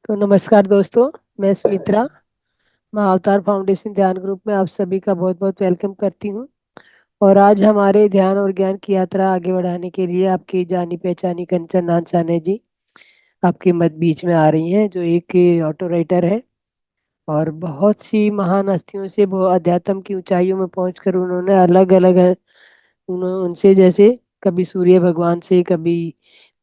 तो नमस्कार दोस्तों। मैं स्मित्रा, मैं अवतार फाउंडेशन ध्यान ग्रुप में आप सभी का बहुत बहुत वेलकम करती हूँ। और आज हमारे ध्यान और ज्ञान की यात्रा आगे बढ़ाने के लिए आपकी जानी पहचानी कंचन नानसाने जी आपके मध्य बीच में आ रही हैं, जो एक ऑटो राइटर है और बहुत सी महान हस्तियों से वो अध्यात्म की ऊंचाइयों में पहुंचकर उन्होंने अलग अलग उनसे जैसे कभी सूर्य भगवान से, कभी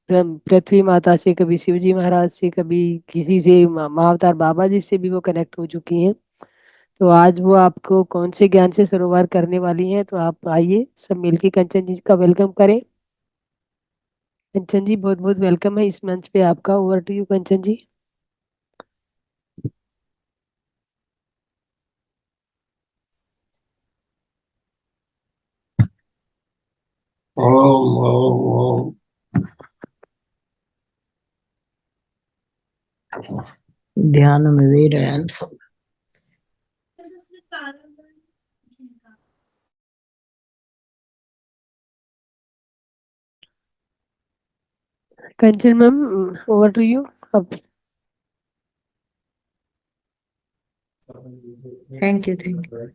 पृथ्वी माता से, कभी शिवजी महाराज से, कभी किसी से माँ अवतार बाबा जी से भी वो कनेक्ट हो चुकी हैं। तो आज वो आपको कौन से ज्ञान से सरोवर करने वाली हैं, तो आप आइए सब मिलके कंचन जी का वेलकम करें। कंचन जी बहुत बहुत वेलकम है इस मंच पे आपका। ओवर टू यू कंचन जी। ओम ओम ओम। ध्यान में भी रहन सब। कंचन मैम, ओवर टू यू अब। Thank you thank you.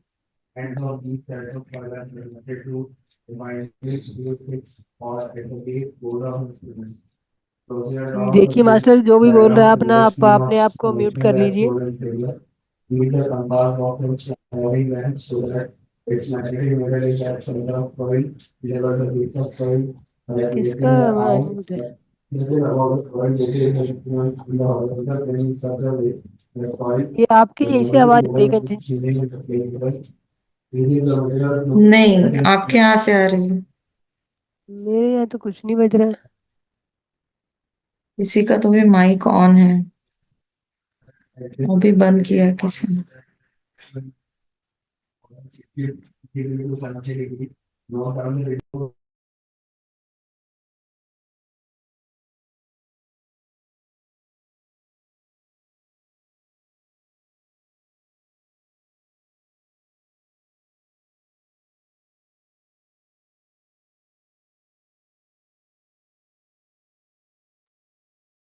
देखिए मास्टर, जो भी बोल रहा है अपना आप अपने आप को म्यूट कर लीजिए। किसका म्यूट है? ये आपकी यहीं से आवाज आ रही है कंचन जी। नहीं, आपके यहाँ से आ रही है। मेरे यहाँ तो कुछ नहीं बज रहा है। किसी का तो भी माइक ऑन है, वो भी बंद किया है किसी ने।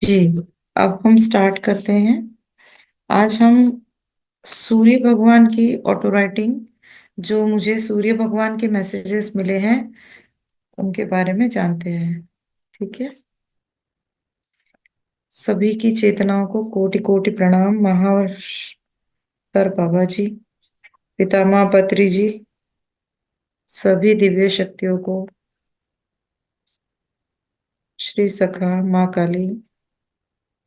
जी, अब हम स्टार्ट करते हैं। आज हम सूर्य भगवान की ऑटो राइटिंग, जो मुझे सूर्य भगवान के मैसेजेस मिले हैं, उनके बारे में जानते हैं। ठीक है। सभी की चेतनाओं को कोटि कोटि प्रणाम। महावतार बाबा जी, पितामह पत्री जी, सभी दिव्य शक्तियों को, श्री सखा, माँ काली,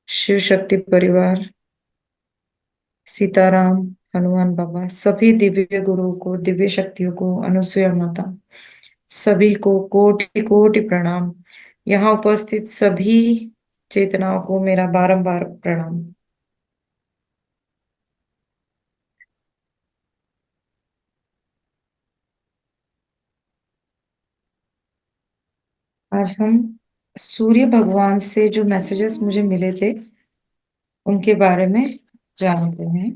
शिव शक्ति परिवार, सीताराम, हनुमान बाबा, सभी दिव्य गुरुओं को, दिव्य शक्तियों को, अनुसुया माता, सभी को कोटि कोटि प्रणाम। यहाँ उपस्थित सभी चेतनाओं को मेरा बारंबार प्रणाम। आज हम सूर्य भगवान से जो मैसेजेस मुझे मिले थे, उनके बारे में जानते हैं।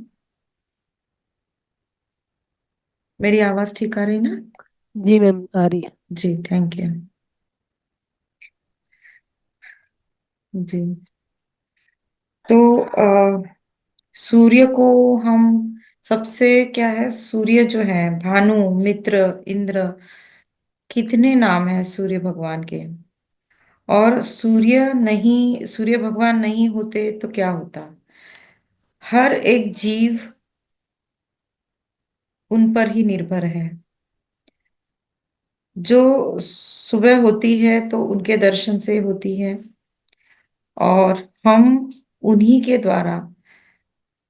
मेरी आवाज ठीक आ रही ना? जी मैम, आ रही है। जी, थैंक यू। जी, तो सूर्य को हम सबसे क्या है, सूर्य जो है, भानु, मित्र, इंद्र, कितने नाम है सूर्य भगवान के। और सूर्य भगवान नहीं होते तो क्या होता। हर एक जीव उन पर ही निर्भर है। जो सुबह होती है तो उनके दर्शन से होती है, और हम उन्हीं के द्वारा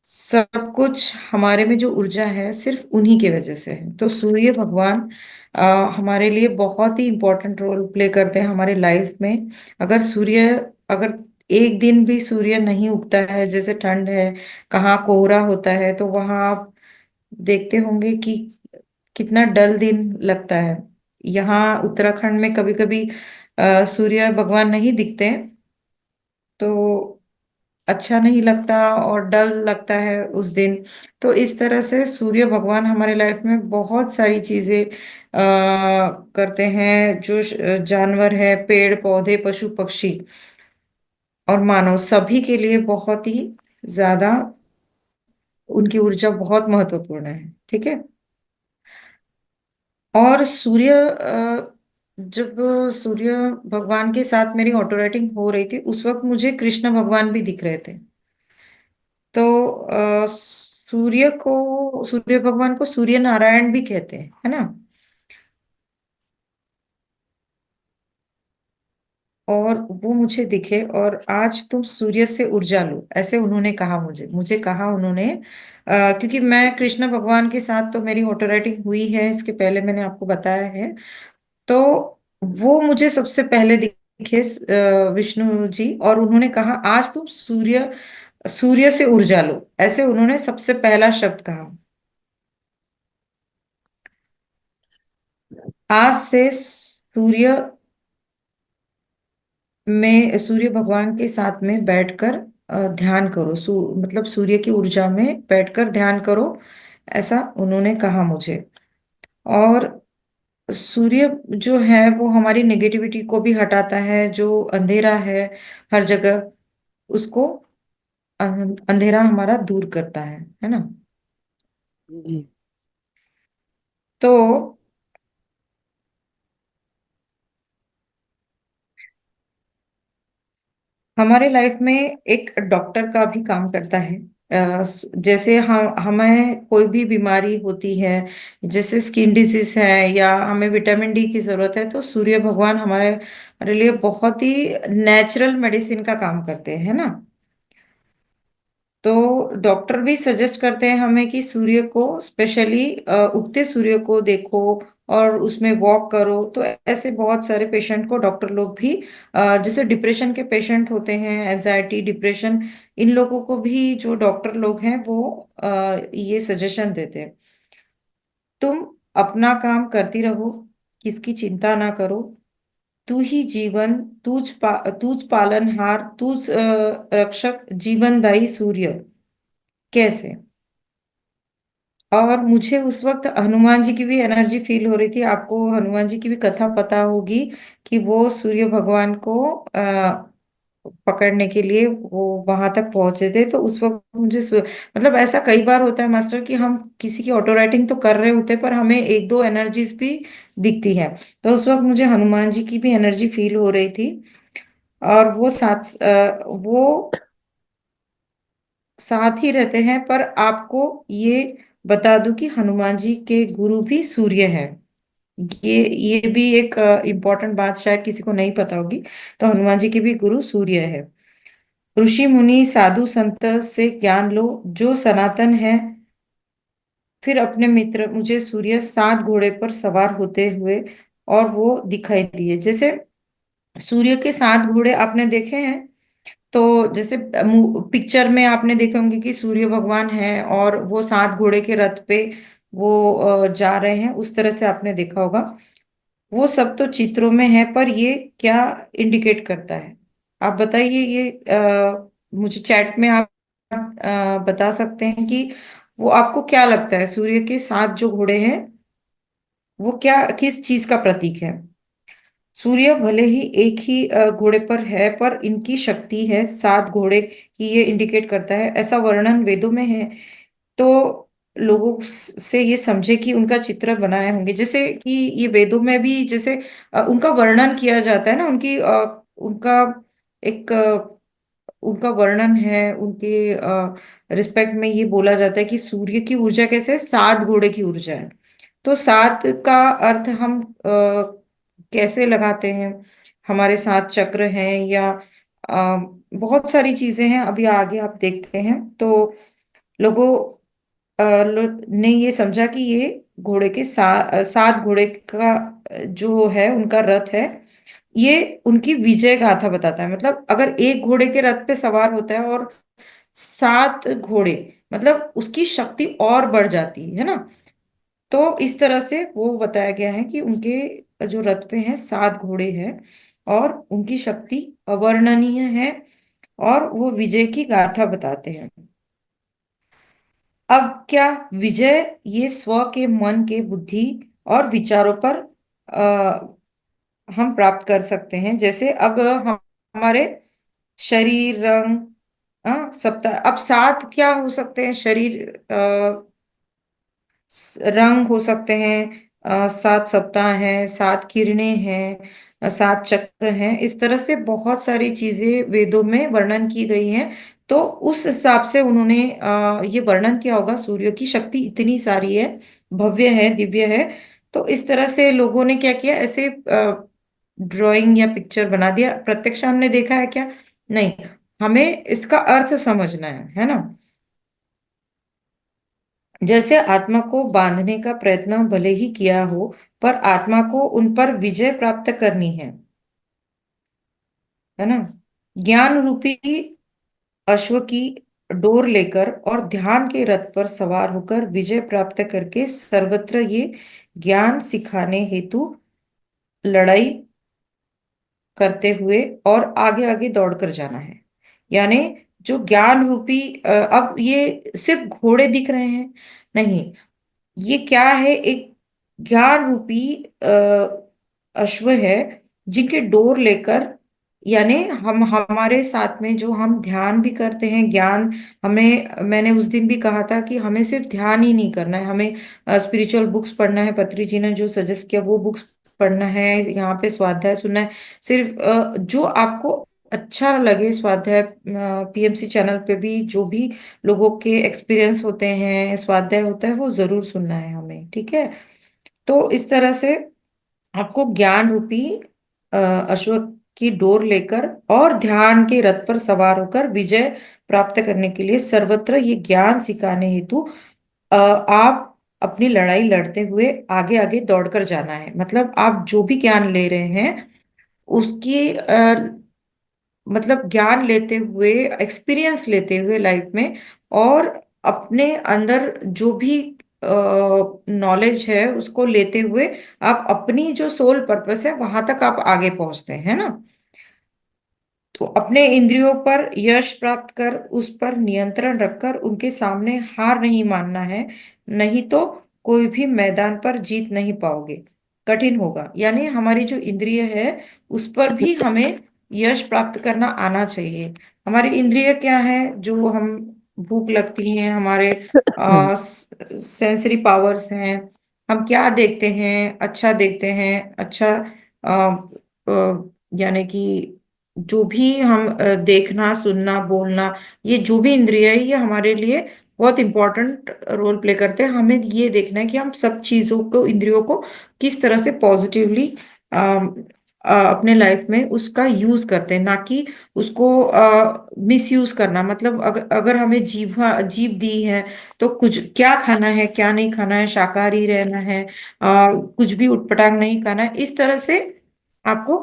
सब कुछ, हमारे में जो ऊर्जा है सिर्फ उन्हीं के वजह से है। तो सूर्य भगवान हमारे लिए बहुत ही इंपॉर्टेंट रोल प्ले करते हैं हमारे लाइफ में। अगर एक दिन भी सूर्य नहीं उगता है, जैसे ठंड है, कहाँ कोहरा होता है, तो वहां आप देखते होंगे कि कितना डल दिन लगता है। यहाँ उत्तराखंड में कभी कभी सूर्य भगवान नहीं दिखते, तो अच्छा नहीं लगता और डल लगता है उस दिन। तो इस तरह से सूर्य भगवान हमारे लाइफ में बहुत सारी चीजें करते हैं। जो जानवर है, पेड़ पौधे, पशु पक्षी और मानव, सभी के लिए बहुत ही ज्यादा उनकी ऊर्जा बहुत महत्वपूर्ण है। ठीक है। और सूर्य जब सूर्य भगवान के साथ मेरी ऑटो राइटिंग हो रही थी, उस वक्त मुझे कृष्ण भगवान भी दिख रहे थे। तो सूर्य भगवान को सूर्य नारायण भी कहते हैं, है ना। और वो मुझे दिखे और आज तुम सूर्य से ऊर्जा लो, ऐसे उन्होंने कहा मुझे। मुझे कहा उन्होंने, क्योंकि मैं कृष्ण भगवान के साथ तो मेरी ऑटो राइटिंग हुई है, इसके पहले मैंने आपको बताया है। तो वो मुझे सबसे पहले दिखे, विष्णु जी, और उन्होंने कहा आज तुम सूर्य सूर्य से ऊर्जा लो, ऐसे उन्होंने सबसे पहला शब्द कहा। आज से सूर्य भगवान के साथ में बैठकर ध्यान करो, मतलब सूर्य की ऊर्जा में बैठकर ध्यान करो, ऐसा उन्होंने कहा मुझे। और सूर्य जो है वो हमारी नेगेटिविटी को भी हटाता है, जो अंधेरा है हर जगह, उसको अंधेरा हमारा दूर करता है ना। जी। तो हमारे लाइफ में एक डॉक्टर का भी काम करता है। जैसे हम हमें कोई भी बीमारी होती है, जैसे स्किन डिजीज है या हमें विटामिन डी की जरूरत है, तो सूर्य भगवान हमारे लिए बहुत ही नेचुरल मेडिसिन का काम करते हैं, है ना। तो डॉक्टर भी सजेस्ट करते हैं हमें कि सूर्य को स्पेशली उगते सूर्य को देखो और उसमें वॉक करो। तो ऐसे बहुत सारे पेशेंट को डॉक्टर लोग भी, जैसे डिप्रेशन के पेशेंट होते हैं, एंजाइटी डिप्रेशन, इन लोगों को भी जो डॉक्टर लोग हैं वो ये सजेशन देते हैं, तुम अपना काम करती रहो, किसकी चिंता ना करो, तू ही जीवन, तूच पालनहार, तूच रक्षक, जीवनदायी सूर्य। कैसे। और मुझे उस वक्त हनुमान जी की भी एनर्जी फील हो रही थी। आपको हनुमान जी की भी कथा पता होगी कि वो सूर्य भगवान को पकड़ने के लिए वो वहां तक पहुंचे थे। तो उस वक्त मुझे मतलब ऐसा कई बार होता है मास्टर कि हम किसी की ऑटो राइटिंग तो कर रहे होते हैं, पर हमें एक दो एनर्जीज भी दिखती है। तो उस वक्त मुझे हनुमान जी की भी एनर्जी फील हो रही थी। और वो साथ ही रहते हैं। पर आपको ये बता दूं कि हनुमान जी के गुरु भी सूर्य है। ये भी एक इम्पोर्टेंट बात शायद किसी को नहीं पता होगी। तो हनुमान जी के भी गुरु सूर्य है। ऋषि मुनि साधु संत से ज्ञान लो, जो सनातन है। फिर अपने मित्र मुझे सूर्य 7 घोड़े पर सवार होते हुए और वो दिखाई दिए। जैसे सूर्य के 7 घोड़े आपने देखे हैं। तो जैसे पिक्चर में आपने देखे होंगे कि सूर्य भगवान है और वो 7 घोड़े के रथ पे वो जा रहे हैं, उस तरह से आपने देखा होगा। वो सब तो चित्रों में है, पर ये क्या इंडिकेट करता है, आप बताइए। ये मुझे चैट में आप बता सकते हैं कि वो आपको क्या लगता है, सूर्य के 7 जो घोड़े हैं वो क्या किस चीज का प्रतीक है। सूर्य भले ही एक ही घोड़े पर है, पर इनकी शक्ति है 7 घोड़े की, ये इंडिकेट करता है, ऐसा वर्णन वेदों में है। तो लोगों से ये समझे कि उनका चित्र बनाए होंगे, जैसे कि ये वेदों में भी जैसे उनका वर्णन किया जाता है ना, उनका एक उनका वर्णन है, उनके रिस्पेक्ट में ये बोला जाता है कि सूर्य की ऊर्जा कैसे है? 7 घोड़े की ऊर्जा है। तो 7 का अर्थ हम कैसे लगाते हैं। हमारे 7 चक्र हैं या बहुत सारी चीजें हैं, अभी आगे आप देखते हैं। तो लोगों ने ये समझा कि ये घोड़े के 7 घोड़े का जो है उनका रथ है, ये उनकी विजय गाथा बताता है। मतलब अगर एक घोड़े के रथ पे सवार होता है और 7 घोड़े, मतलब उसकी शक्ति और बढ़ जाती है ना। तो इस तरह से वो बताया गया है कि उनके जो रथ पे हैं 7 घोड़े हैं और उनकी शक्ति अवर्णनीय है और वो विजय की गाथा बताते हैं। अब क्या विजय ये स्व के, मन के, बुद्धि और विचारों पर हम प्राप्त कर सकते हैं। जैसे अब हम हमारे शरीर, रंग, हाँ, सप्ताह। अब सात क्या हो सकते हैं? शरीर, रंग हो सकते हैं, सात सप्ताह हैं, सात किरणें हैं, सात चक्र हैं। इस तरह से बहुत सारी चीजें वेदों में वर्णन की गई हैं। तो उस हिसाब से उन्होंने ये वर्णन किया होगा, सूर्य की शक्ति इतनी सारी है, भव्य है, दिव्य है। तो इस तरह से लोगों ने क्या किया, ऐसे ड्राइंग या पिक्चर बना दिया। प्रत्यक्ष हमने देखा है क्या? नहीं। हमें इसका अर्थ समझना है ना। जैसे आत्मा को बांधने का प्रयत्न भले ही किया हो, पर आत्मा को उन पर विजय प्राप्त करनी है ना। ज्ञान रूपी अश्व की डोर लेकर और ध्यान के रथ पर सवार होकर विजय प्राप्त करके सर्वत्र ये ज्ञान सिखाने हेतु लड़ाई करते हुए और आगे आगे दौड़कर जाना है। यानी जो ज्ञान रूपी अब ये सिर्फ घोड़े दिख रहे हैं? नहीं, ये क्या है, एक ज्ञान रूपी अश्व है, जिनके डोर लेकर, यानी हम हमारे साथ में जो हम ध्यान भी करते हैं, ज्ञान हमें, मैंने उस दिन भी कहा था कि हमें सिर्फ ध्यान ही नहीं करना है, हमें स्पिरिचुअल बुक्स पढ़ना है। पत्री जी ने जो सजेस्ट किया वो बुक्स पढ़ना है, यहाँ पे स्वाध्याय सुनना है। सिर्फ जो आपको अच्छा लगे, स्वाध्याय पीएमसी चैनल पे भी जो भी लोगों के एक्सपीरियंस होते हैं, स्वाध्याय होता है, वो जरूर सुनना है हमें, ठीक है। तो इस तरह से आपको ज्ञान रूपी अश्व की डोर लेकर और ध्यान के रथ पर सवार होकर विजय प्राप्त करने के लिए सर्वत्र ये ज्ञान सिखाने हेतु आप अपनी लड़ाई लड़ते हुए आगे आगे दौड़कर जाना है। मतलब आप जो भी ज्ञान ले रहे हैं उसकी मतलब ज्ञान लेते हुए, एक्सपीरियंस लेते हुए लाइफ में, और अपने अंदर जो भी नॉलेज है उसको लेते हुए आप अपनी जो सोल पर्पस है वहां तक आप आगे पहुंचते हैं ना। तो अपने इंद्रियों पर यश प्राप्त कर उस पर नियंत्रण रखकर उनके सामने हार नहीं मानना है, नहीं तो कोई भी मैदान पर जीत नहीं पाओगे, कठिन होगा। यानी हमारी जो इंद्रिय है उस पर भी हमें यश प्राप्त करना आना चाहिए। हमारी इंद्रिय क्या है? जो हम, भूख लगती है, हमारे सेंसरी पावर्स हैं। हम क्या देखते हैं? अच्छा देखते हैं, अच्छा यानी कि जो भी हम देखना, सुनना, बोलना, ये जो भी इंद्रिय है ये हमारे लिए बहुत इंपॉर्टेंट रोल प्ले करते हैं। हमें ये देखना है कि हम सब चीजों को, इंद्रियों को किस तरह से पॉजिटिवली अपने लाइफ में उसका यूज करते हैं, ना कि उसको मिस यूज करना। मतलब अगर हमें जीभ दी है तो कुछ क्या खाना है, क्या नहीं खाना है, शाकाहारी रहना है, कुछ भी उटपटांग नहीं खाना है, इस तरह से आपको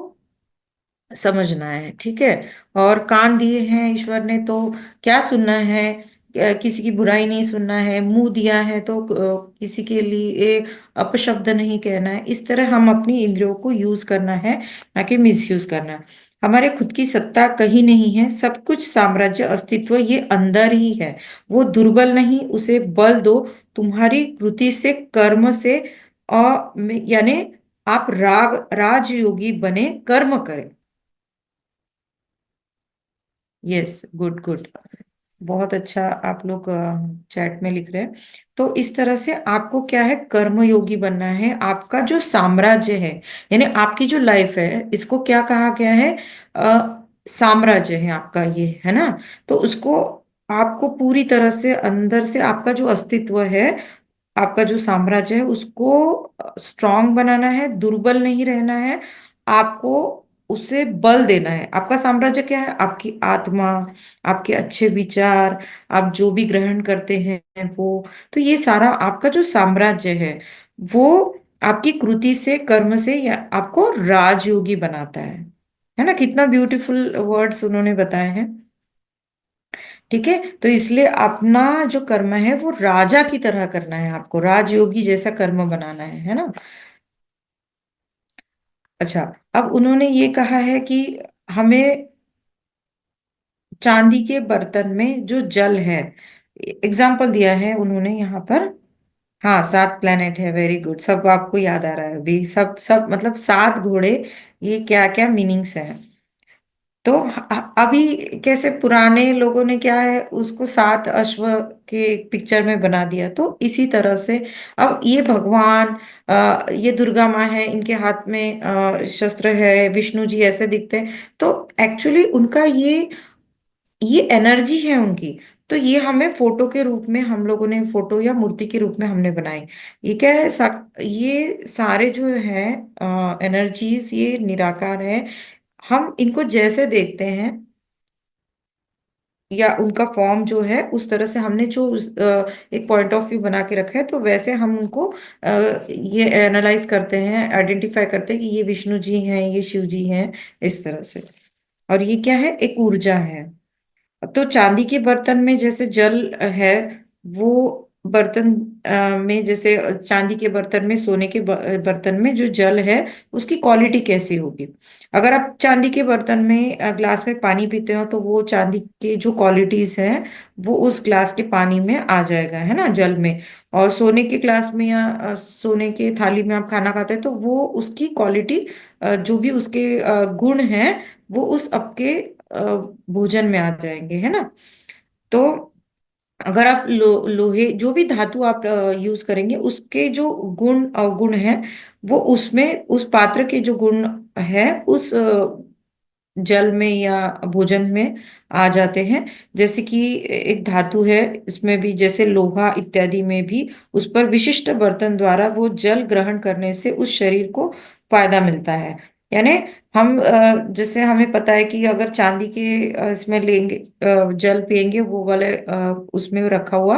समझना है, ठीक है। और कान दिए हैं ईश्वर ने तो क्या सुनना है? किसी की बुराई नहीं सुनना है। मुंह दिया है तो किसी के लिए अपशब्द नहीं कहना है। इस तरह हम अपनी इंद्रियों को यूज करना है, ना कि मिस यूज करना है। हमारे खुद की सत्ता कहीं नहीं है, सब कुछ साम्राज्य अस्तित्व ये अंदर ही है। वो दुर्बल नहीं, उसे बल दो, तुम्हारी कृति से, कर्म से। और यानी आप राजयोगी बने, कर्म करें। Yes, good good. बहुत अच्छा आप लोग चैट में लिख रहे हैं। तो इस तरह से आपको क्या है, कर्मयोगी बनना है। आपका जो साम्राज्य है, यानी आपकी जो लाइफ है, इसको क्या कहा गया है? साम्राज्य है आपका ये, है ना। तो उसको आपको पूरी तरह से अंदर से, आपका जो अस्तित्व है, आपका जो साम्राज्य है, उसको स्ट्रांग बनाना है, दुर्बल नहीं रहना है। आपको उसे बल देना है। आपका साम्राज्य क्या है? आपकी आत्मा, आपके अच्छे विचार, आप जो भी ग्रहण करते हैं वो। तो ये सारा आपका जो साम्राज्य वो आपकी कृति से, कर्म से, या आपको राजयोगी बनाता है ना। कितना ब्यूटीफुल वर्ड्स उन्होंने बताए हैं, ठीक है। तो इसलिए अपना जो कर्म है वो राजा की तरह करना है, आपको राजयोगी जैसा कर्म बनाना है ना। अच्छा, अब उन्होंने ये कहा है कि हमें चांदी के बर्तन में जो जल है, एग्जाम्पल दिया है उन्होंने यहाँ पर। हाँ, सात प्लेनेट है, वेरी गुड, सब आपको याद आ रहा है अभी। सब सब मतलब सात घोड़े, ये क्या क्या मीनिंग्स है? तो अभी कैसे पुराने लोगों ने क्या है उसको सात अश्व के पिक्चर में बना दिया, तो इसी तरह से अब ये भगवान, ये दुर्गा माँ है, इनके हाथ में शस्त्र है, विष्णु जी ऐसे दिखते हैं। तो एक्चुअली उनका ये एनर्जी है उनकी। तो ये हमें फोटो के रूप में, हम लोगों ने फोटो या मूर्ति के रूप में हमने बनाई। ये क्या है, ये सारे जो है एनर्जीज, ये निराकार है। हम इनको जैसे देखते हैं, या उनका फॉर्म जो है उस तरह से हमने जो एक पॉइंट ऑफ व्यू बना के रखा है, तो वैसे हम उनको ये एनालाइज करते हैं, आइडेंटिफाई करते हैं कि ये विष्णु जी हैं, ये शिव जी हैं, इस तरह से। और ये क्या है, एक ऊर्जा है। तो चांदी के बर्तन में जैसे जल है, वो बर्तन में जैसे चांदी के बर्तन में, सोने के बर्तन में जो जल है उसकी क्वालिटी कैसी होगी। अगर आप चांदी के बर्तन में ग्लास में पानी पीते हो, तो वो चांदी के जो क्वालिटीज हैं वो उस ग्लास के पानी में आ जाएगा, है ना, जल में। और सोने के ग्लास में या सोने के थाली में आप खाना खाते हैं, तो वो उसकी क्वालिटी, जो भी उसके गुण हैं, वो उस आपके भोजन में आ जाएंगे, है ना। तो अगर आप लोहे, जो भी धातु आप यूज करेंगे, उसके जो गुण अवगुण है, वो उसमें उस पात्र के जो गुण है उस जल में या भोजन में आ जाते हैं। जैसे कि एक धातु है, इसमें भी जैसे लोहा इत्यादि में भी उस पर विशिष्ट बर्तन द्वारा वो जल ग्रहण करने से उस शरीर को फायदा मिलता है। यानी हम जैसे हमें पता है कि अगर चांदी के इसमें लेंगे, जल पिएंगे वो वाले उसमें रखा हुआ,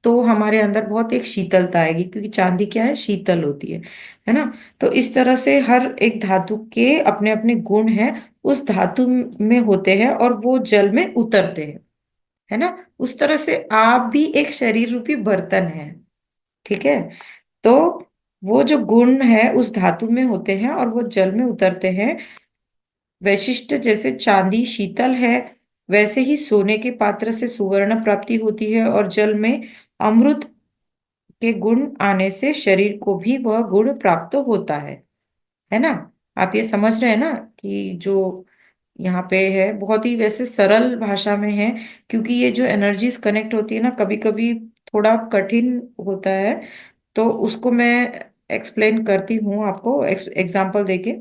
तो हमारे अंदर बहुत एक शीतलता आएगी, क्योंकि चांदी क्या है, शीतल होती है ना। तो इस तरह से हर एक धातु के अपने अपने गुण हैं, उस धातु में होते हैं और वो जल में उतरते हैं, है ना। उस तरह से आप भी एक शरीर रूपी बर्तन है, ठीक है। तो वो जो गुण है उस धातु में होते हैं और वो जल में उतरते हैं। वैशिष्ट जैसे चांदी शीतल है, वैसे ही सोने के पात्र से सुवर्ण प्राप्ति होती है, और जल में अमृत के गुण आने से शरीर को भी वह गुण प्राप्त होता है ना। आप ये समझ रहे हैं ना कि जो यहाँ पे है बहुत ही वैसे सरल भाषा में है, क्योंकि ये जो एनर्जीज कनेक्ट होती है ना, कभी कभी थोड़ा कठिन होता है। तो उसको मैं एक्सप्लेन करती हूँ आपको एग्जाम्पल देके।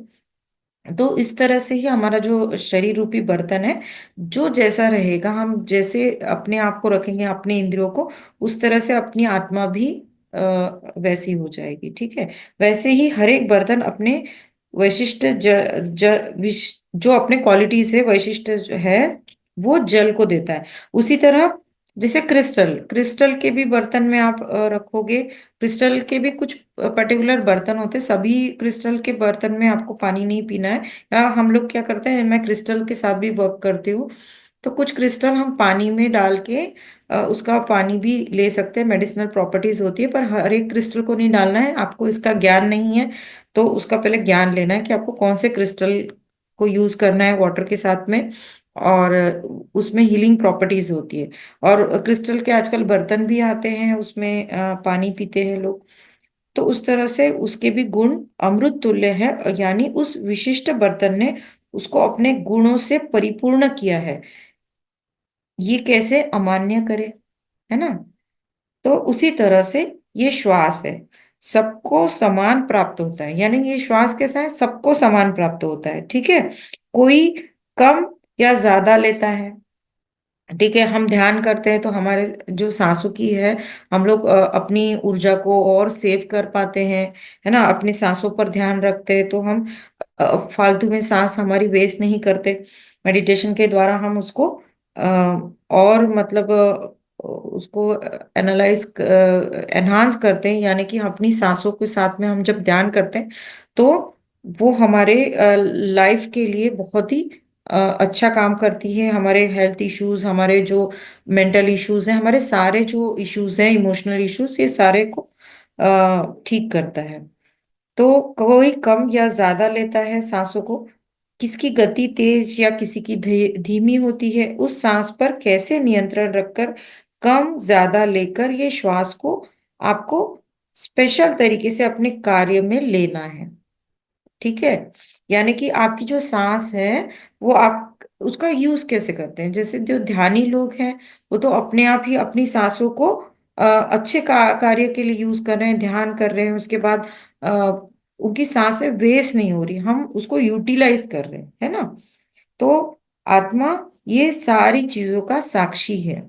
तो इस तरह से ही हमारा जो शरीर रूपी बर्तन है, जो जैसा रहेगा, हम जैसे अपने आप को रखेंगे, अपने इंद्रियों को, उस तरह से अपनी आत्मा भी वैसी हो जाएगी, ठीक है। वैसे ही हर एक बर्तन अपने वैशिष्ट जो अपने क्वालिटीज है, वैशिष्ट जो है, वो जल को देता है। उसी तरह जैसे क्रिस्टल, क्रिस्टल के भी बर्तन में आप रखोगे, क्रिस्टल के भी कुछ पर्टिकुलर बर्तन होते हैं। सभी क्रिस्टल के बर्तन में आपको पानी नहीं पीना है। या हम लोग क्या करते हैं, मैं क्रिस्टल के साथ भी वर्क करती हूँ, तो कुछ क्रिस्टल हम पानी में डाल के उसका पानी भी ले सकते हैं, मेडिसिनल प्रॉपर्टीज होती है। पर हर एक क्रिस्टल को नहीं डालना है, आपको इसका ज्ञान नहीं है, तो उसका पहले ज्ञान लेना है कि आपको कौन से क्रिस्टल को यूज करना है वाटर के साथ में। और उसमें हीलिंग प्रॉपर्टीज होती है। और क्रिस्टल के आजकल बर्तन भी आते हैं, उसमें पानी पीते हैं लोग। तो उस तरह से उसके भी गुण अमृत तुल्य है, यानी उस विशिष्ट बर्तन ने उसको अपने गुणों से परिपूर्ण किया है। ये कैसे अमान्य करे, है ना। तो उसी तरह से ये श्वास है, सबको समान प्राप्त होता है। यानी ये श्वास कैसा है, सबको समान प्राप्त होता है, ठीक है। कोई कम या ज्यादा लेता है, ठीक है। हम ध्यान करते हैं तो हमारे जो सांसों की है, हम लोग अपनी ऊर्जा को और सेव कर पाते हैं, है ना। अपनी सांसों पर ध्यान रखते हैं तो हम फालतू में सांस हमारी वेस्ट नहीं करते। मेडिटेशन के द्वारा हम उसको और मतलब उसको एनालाइज, एनहांस करते हैं। यानी कि अपनी सांसों के साथ में हम जब ध्यान करते हैं, तो वो हमारे लाइफ के लिए बहुत ही अच्छा काम करती है। हमारे हेल्थ इश्यूज, हमारे जो मेंटल इश्यूज हैं, हमारे सारे जो इश्यूज हैं, इमोशनल इश्यूज, ये सारे को ठीक करता है। तो कोई कम या ज्यादा लेता है सांसों को, किसकी गति तेज या किसी की धीमी होती है, उस सांस पर कैसे नियंत्रण रखकर कम ज्यादा लेकर ये श्वास को आपको स्पेशल तरीके से अपने कार्य में लेना है, ठीक है। यानी कि आपकी जो सांस है, वो आप उसका यूज कैसे करते हैं। जैसे जो ध्यानी लोग हैं वो तो अपने आप ही अपनी सांसों को अच्छे कार्य के लिए यूज कर रहे हैं, ध्यान कर रहे हैं, उसके बाद अ, उनकी सांसें वेस्ट नहीं हो रही, हम उसको यूटिलाइज कर रहे हैं, है ना। तो आत्मा ये सारी चीजों का साक्षी है।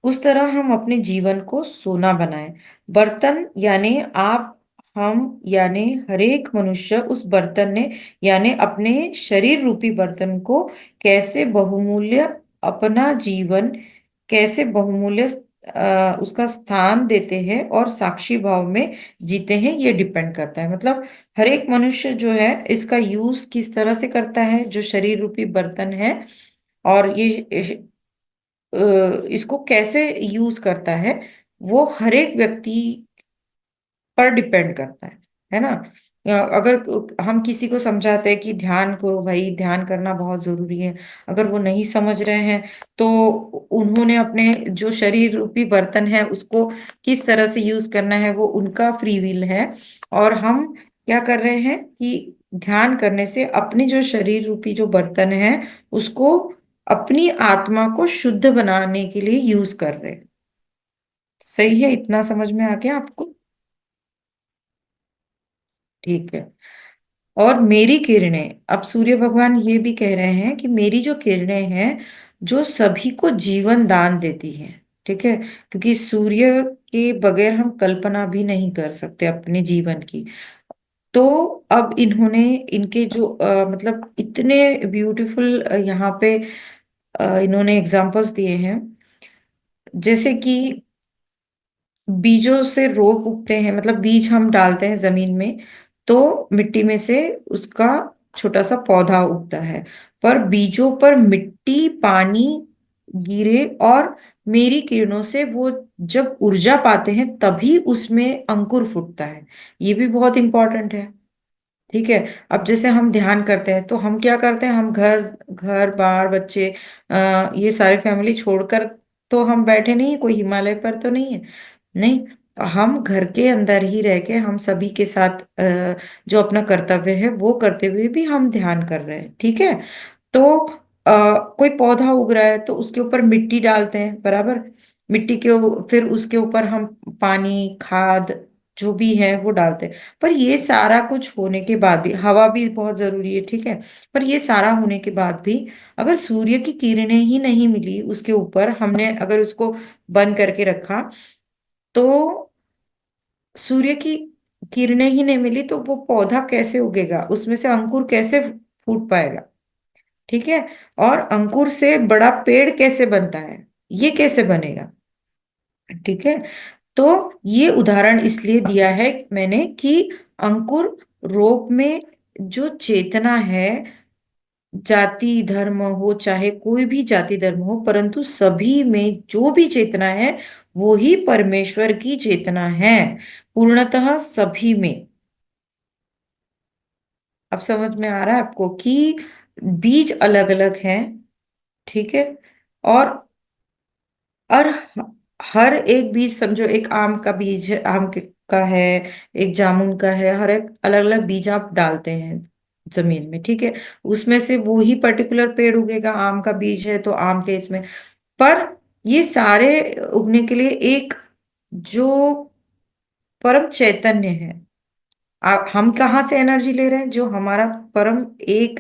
उस तरह हम अपने जीवन को सोना बनाएं। बर्तन यानी आप, हम यानी हर एक मनुष्य उस बर्तन ने, यानी अपने शरीर रूपी बर्तन को कैसे बहुमूल्य अपना जीवन, कैसे बहुमूल्य उसका स्थान देते हैं और साक्षी भाव में जीते हैं, ये डिपेंड करता है। मतलब हर एक मनुष्य जो है इसका यूज किस तरह से करता है, जो शरीर रूपी बर्तन है, और ये इसको कैसे यूज करता है, वो हर एक व्यक्ति पर डिपेंड करता है ना। अगर हम किसी को समझाते हैं कि ध्यान करो भाई, ध्यान करना बहुत जरूरी है, अगर वो नहीं समझ रहे हैं तो उन्होंने अपने जो शरीर रूपी बर्तन है उसको किस तरह से यूज करना है वो उनका फ्री विल है। और हम क्या कर रहे हैं कि ध्यान करने से अपनी जो शरीर रूपी जो बर्तन है उसको अपनी आत्मा को शुद्ध बनाने के लिए यूज कर रहे हैं। सही है, इतना समझ में आ गया आपको? ठीक है। और मेरी किरणें, अब सूर्य भगवान ये भी कह रहे हैं कि मेरी जो किरणें हैं जो सभी को जीवन दान देती हैं। ठीक है, क्योंकि सूर्य के बगैर हम कल्पना भी नहीं कर सकते अपने जीवन की। तो अब इन्होंने इनके जो मतलब इतने ब्यूटीफुल यहाँ पे इन्होंने एग्जाम्पल्स दिए हैं। जैसे कि बीजों से रोप उगते हैं, मतलब बीज हम डालते हैं जमीन में तो मिट्टी में से उसका छोटा सा पौधा उगता है। पर बीजों पर मिट्टी पानी गिरे और मेरी किरणों से वो जब ऊर्जा पाते हैं तभी उसमें अंकुर फूटता है। ये भी बहुत इंपॉर्टेंट है। ठीक है। अब जैसे हम ध्यान करते हैं तो हम क्या करते हैं, हम घर घर बार बच्चे ये सारे फैमिली छोड़कर तो हम बैठे नहीं, कोई हिमालय पर तो नहीं है। नहीं, हम घर के अंदर ही रह के हम सभी के साथ जो अपना कर्तव्य है वो करते हुए भी हम ध्यान कर रहे हैं। ठीक है। तो कोई पौधा उग रहा है तो उसके ऊपर मिट्टी डालते हैं, बराबर। मिट्टी के फिर उसके ऊपर हम पानी खाद जो भी है वो डालते हैं। पर ये सारा कुछ होने के बाद भी हवा भी बहुत जरूरी है, ठीक है। पर ये सारा होने के बाद भी अगर सूर्य की किरणें ही नहीं मिली उसके ऊपर, हमने अगर उसको बंद करके रखा तो सूर्य की किरणें ही नहीं मिली तो वो पौधा कैसे उगेगा, उसमें से अंकुर कैसे फूट पाएगा। ठीक है। और अंकुर से बड़ा पेड़ कैसे बनता है, ये कैसे बनेगा। ठीक है। तो ये उदाहरण इसलिए दिया है मैंने कि अंकुर रोप में जो चेतना है, जाति धर्म हो चाहे कोई भी जाति धर्म हो, परंतु सभी में जो भी चेतना है वो ही परमेश्वर की चेतना है, पूर्णतः सभी में। अब समझ में आ रहा है आपको कि बीज अलग अलग हैं। ठीक है। और और हर एक बीज, समझो एक आम का बीज है, का है, एक जामुन का है, हर एक अलग अलग बीज आप डालते हैं जमीन में। ठीक है। उसमें से वो ही पर्टिकुलर पेड़ उगेगा, आम का बीज है तो आम के इसमें। पर ये सारे उगने के लिए एक जो परम चैतन्य है, आप हम कहाँ से एनर्जी ले रहे हैं, जो हमारा परम एक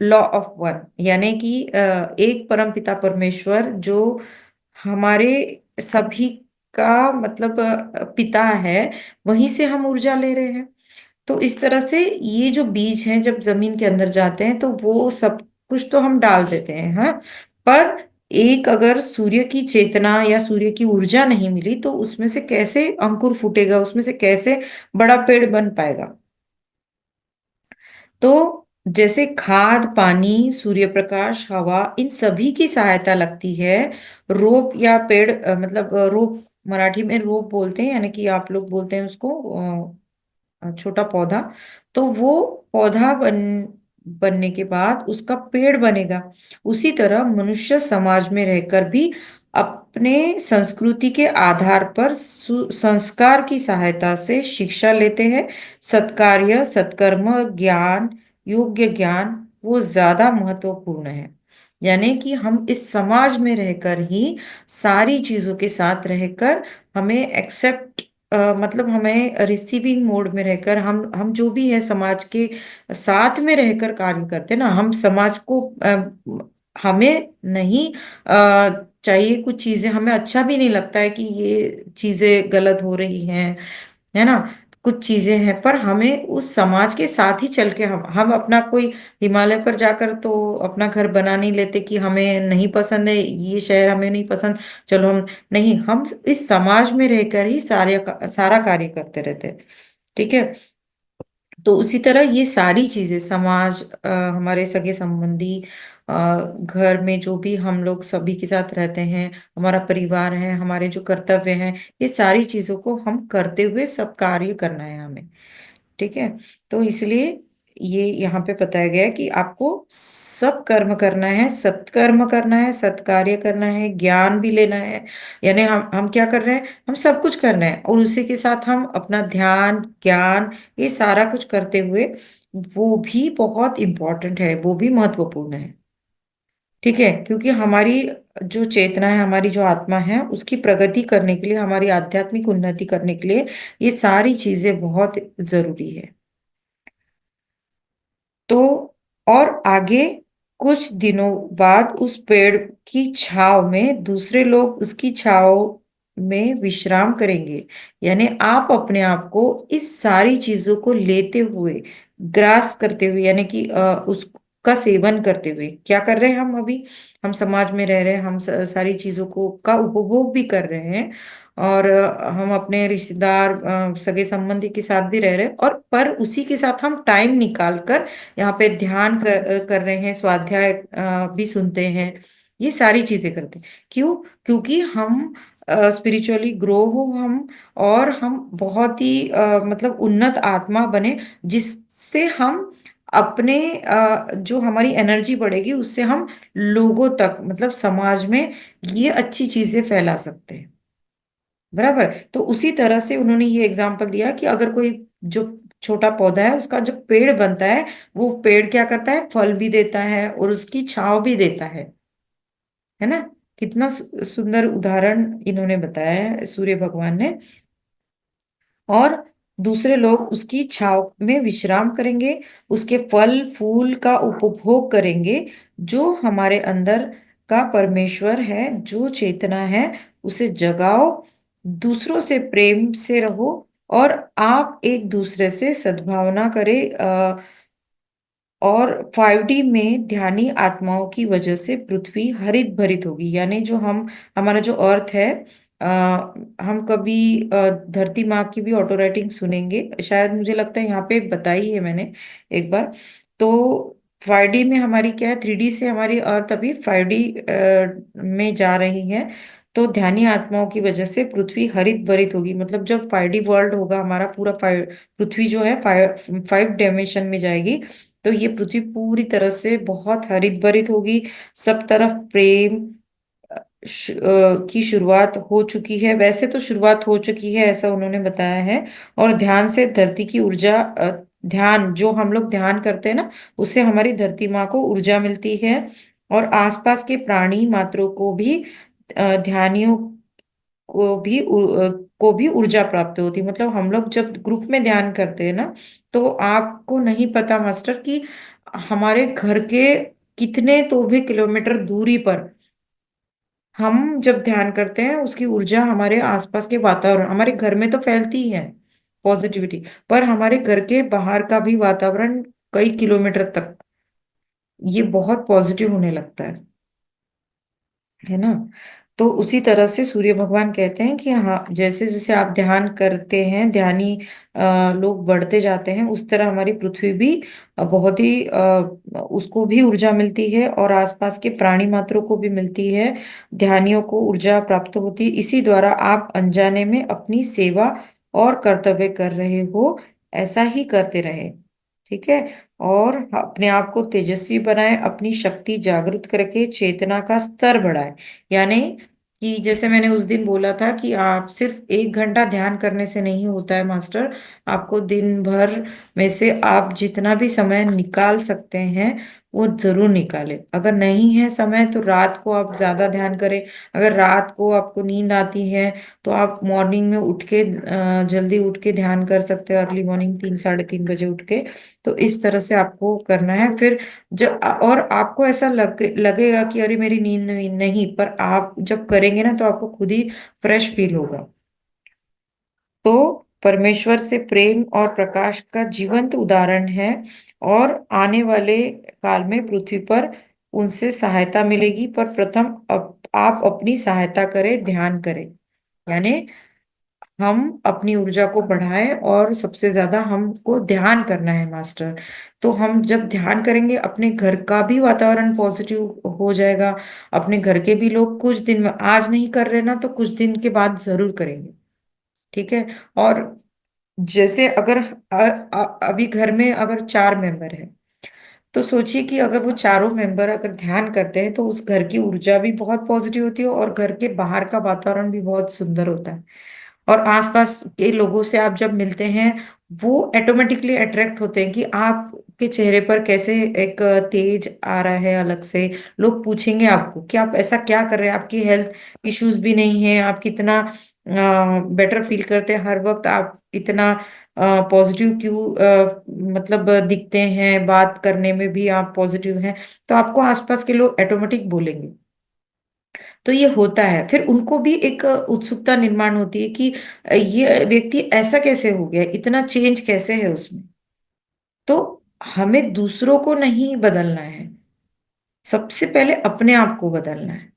लॉ ऑफ वन, यानी कि एक परम पिता परमेश्वर जो हमारे सभी का मतलब पिता है, वहीं से हम ऊर्जा ले रहे हैं। तो इस तरह से ये जो बीज हैं जब जमीन के अंदर जाते हैं तो वो सब कुछ तो हम डाल देते हैं, हाँ। पर एक अगर सूर्य की चेतना या सूर्य की ऊर्जा नहीं मिली तो उसमें से कैसे अंकुर फूटेगा, उसमें से कैसे बड़ा पेड़ बन पाएगा। तो जैसे खाद पानी सूर्य प्रकाश हवा इन सभी की सहायता लगती है, रोप या पेड़ मतलब रोप मराठी में रोप बोलते हैं, यानी कि आप लोग बोलते हैं उसको छोटा पौधा। तो वो पौधा बनने के बाद उसका पेड़ बनेगा। उसी तरह मनुष्य समाज में रहकर भी अपने संस्कृति के आधार पर संस्कार की सहायता से शिक्षा लेते हैं, सत्कार्य सत्कर्म ज्ञान योग्य ज्ञान वो ज्यादा महत्वपूर्ण है। यानी कि हम इस समाज में रहकर ही सारी चीजों के साथ रहकर हमें एक्सेप्ट, मतलब हमें रिसीविंग मोड में रहकर हम जो भी है समाज के साथ में रहकर कार्य करते हैं ना, हम समाज को हमें नहीं चाहिए कुछ चीजें, हमें अच्छा भी नहीं लगता है कि ये चीजें गलत हो रही हैं, है ना, कुछ चीजें हैं, पर हमें उस समाज के साथ ही चल के हम अपना कोई हिमालय पर जाकर तो अपना घर बना नहीं लेते कि हमें नहीं पसंद है ये शहर, हमें नहीं पसंद, चलो हम नहीं, हम इस समाज में रहकर ही सारा कार्य करते रहते हैं। ठीक है। तो उसी तरह ये सारी चीजें समाज, हमारे सगे संबंधी, घर में जो भी हम लोग सभी के साथ रहते हैं, हमारा परिवार है, हमारे जो कर्तव्य हैं, ये सारी चीजों को हम करते हुए सब कार्य करना है हमें। ठीक है। तो इसलिए ये यहाँ पे बताया गया है कि आपको सब कर्म करना है, सत्कर्म करना है, सत्कार्य करना है, ज्ञान भी लेना है। यानी हम क्या कर रहे हैं, हम सब कुछ कर रहे हैं और उसी के साथ हम अपना ध्यान, ज्ञान, ये सारा कुछ करते हुए, वो भी बहुत इंपॉर्टेंट है, वो भी महत्वपूर्ण है। ठीक है। क्योंकि हमारी जो चेतना है, हमारी जो आत्मा है, उसकी प्रगति करने के लिए, हमारी आध्यात्मिक उन्नति करने के लिए ये सारी चीजें बहुत जरूरी है। तो और आगे कुछ दिनों बाद उस पेड़ की छाव में दूसरे लोग उसकी छाव में विश्राम करेंगे। यानी आप अपने आप को इस सारी चीजों को लेते हुए, ग्रास करते हुए, यानी कि उसका सेवन करते हुए क्या कर रहे हैं हम अभी, हम समाज में रह रहे हैं, हम सारी चीजों को का उपभोग भी कर रहे हैं, और हम अपने रिश्तेदार, सगे संबंधी के साथ भी रह रहे हैं, और पर उसी के साथ हम टाइम निकाल कर यहाँ पे ध्यान कर रहे हैं, स्वाध्याय भी सुनते हैं, ये सारी चीजें करते हैं। क्यों? क्योंकि हम स्पिरिचुअली ग्रो हो हम, और हम बहुत ही मतलब उन्नत आत्मा बने, जिससे हम अपने जो हमारी एनर्जी बढ़ेगी उससे हम लोगों तक, मतलब समाज में ये अच्छी चीजें फैला सकते हैं। बराबर। तो उसी तरह से उन्होंने ये एग्जाम्पल दिया कि अगर कोई जो छोटा पौधा है, उसका जब पेड़ बनता है, वो पेड़ क्या करता है, फल भी देता है और उसकी छांव भी देता है ना। कितना सुंदर उदाहरण इन्होंने बताया है सूर्य भगवान ने। और दूसरे लोग उसकी छांव में विश्राम करेंगे, उसके फल फूल का उपभोग करेंगे। जो हमारे अंदर का परमेश्वर है, जो चेतना है, उसे जगाओ, दूसरों से प्रेम से रहो, और आप एक दूसरे से सद्भावना करें। और 5D में ध्यानी आत्माओं की वजह से पृथ्वी हरित भरित होगी। यानी जो हम, हमारा जो अर्थ है, हम कभी धरती माँ की भी ऑटो राइटिंग सुनेंगे शायद, मुझे लगता है यहाँ पे बताई है मैंने एक बार। तो 5D में हमारी क्या है, 3D से हमारी अर्थ अभी 5D में जा रही है। तो ध्यानी आत्माओं की वजह से पृथ्वी हरित भरित होगी, मतलब जब 5D वर्ल्ड होगा हमारा पूरा, फाइव पृथ्वी जो है फाइव फाइव डायमेंशन में जाएगी, तो ये पृथ्वी पूरी तरह से बहुत हरित भरित होगी। सब तरफ प्रेम की शुरुआत हो चुकी है, वैसे तो शुरुआत हो चुकी है ऐसा उन्होंने बताया है। और ध्यान से धरती की ऊर्जा, ध्यान जो हम लोग ध्यान करते हैं ना, उससे हमारी धरती माँ को ऊर्जा मिलती है। और आसपास के प्राणी मात्रों को भी, ध्यानियों को भी ऊर्जा प्राप्त होती है। मतलब हम लोग जब ग्रुप में ध्यान करते हैं ना, तो आपको नहीं पता मास्टर कि हमारे घर के कितने तो भी किलोमीटर दूरी पर हम जब ध्यान करते हैं, उसकी ऊर्जा हमारे आसपास के वातावरण, हमारे घर में तो फैलती ही है पॉजिटिविटी, पर हमारे घर के बाहर का भी वातावरण कई किलोमीटर तक ये बहुत पॉजिटिव होने लगता है ना। तो उसी तरह से सूर्य भगवान कहते हैं कि हाँ, जैसे जैसे आप ध्यान करते हैं, ध्यानी लोग बढ़ते जाते हैं, उस तरह हमारी पृथ्वी भी बहुत ही उसको भी ऊर्जा मिलती है, और आसपास के प्राणी मात्रों को भी मिलती है। ध्यानियों को ऊर्जा प्राप्त होती है, इसी द्वारा आप अनजाने में अपनी सेवा और कर्तव्य कर रहे हो, ऐसा ही करते रहे। ठीक है। और अपने आप को तेजस्वी बनाए, अपनी शक्ति जागृत करके चेतना का स्तर बढ़ाए। यानी कि जैसे मैंने उस दिन बोला था कि आप सिर्फ 1 घंटा ध्यान करने से नहीं होता है मास्टर, आपको दिन भर में से आप जितना भी समय निकाल सकते हैं, वो जरूर निकाले। अगर नहीं है समय तो रात को आप ज्यादा ध्यान करें। अगर रात को आपको नींद आती है तो आप मॉर्निंग में उठ के जल्दी उठ के ध्यान कर सकते हैं, अर्ली मॉर्निंग 3 साढ़े 3 बजे उठ के। तो इस तरह से आपको करना है। फिर जब और आपको ऐसा लगेगा कि अरे मेरी नींद नहीं नहीं, पर आप जब करेंगे ना तो आपको खुद ही फ्रेश फील होगा। तो परमेश्वर से प्रेम और प्रकाश का जीवंत उदाहरण है, और आने वाले काल में पृथ्वी पर उनसे सहायता मिलेगी। पर प्रथम आप अपनी सहायता करें, ध्यान करें। यानी हम अपनी ऊर्जा को बढ़ाएं, और सबसे ज्यादा हमको ध्यान करना है मास्टर। तो हम जब ध्यान करेंगे अपने घर का भी वातावरण पॉजिटिव हो जाएगा। अपने घर के भी लोग कुछ दिन में, आज नहीं कर रहे ना तो कुछ दिन के बाद जरूर करेंगे। ठीक है। और जैसे अगर अभी घर में अगर 4 मेंबर है, तो सोचिए कि अगर वो चारों मेंबर अगर ध्यान करते हैं तो उस घर की ऊर्जा भी बहुत पॉजिटिव होती है, और घर के बाहर का वातावरण भी बहुत सुंदर होता है। और आसपास के लोगों से आप जब मिलते हैं, वो ऑटोमेटिकली अट्रैक्ट होते हैं कि आपके चेहरे पर कैसे एक तेज आ रहा है अलग से। लोग पूछेंगे आपको कि आप ऐसा क्या कर रहे हैं, आपकी हेल्थ इश्यूज भी नहीं है, आप कितना बेटर फील करते हैं हर वक्त, आप इतना पॉजिटिव क्यों मतलब दिखते हैं, बात करने में भी आप पॉजिटिव हैं। तो आपको आसपास के लोग ऑटोमेटिक बोलेंगे। तो ये होता है, फिर उनको भी एक उत्सुकता निर्माण होती है कि ये व्यक्ति ऐसा कैसे हो गया, इतना चेंज कैसे है उसमें। तो हमें दूसरों को नहीं बदलना है, सबसे पहले अपने आप को बदलना है।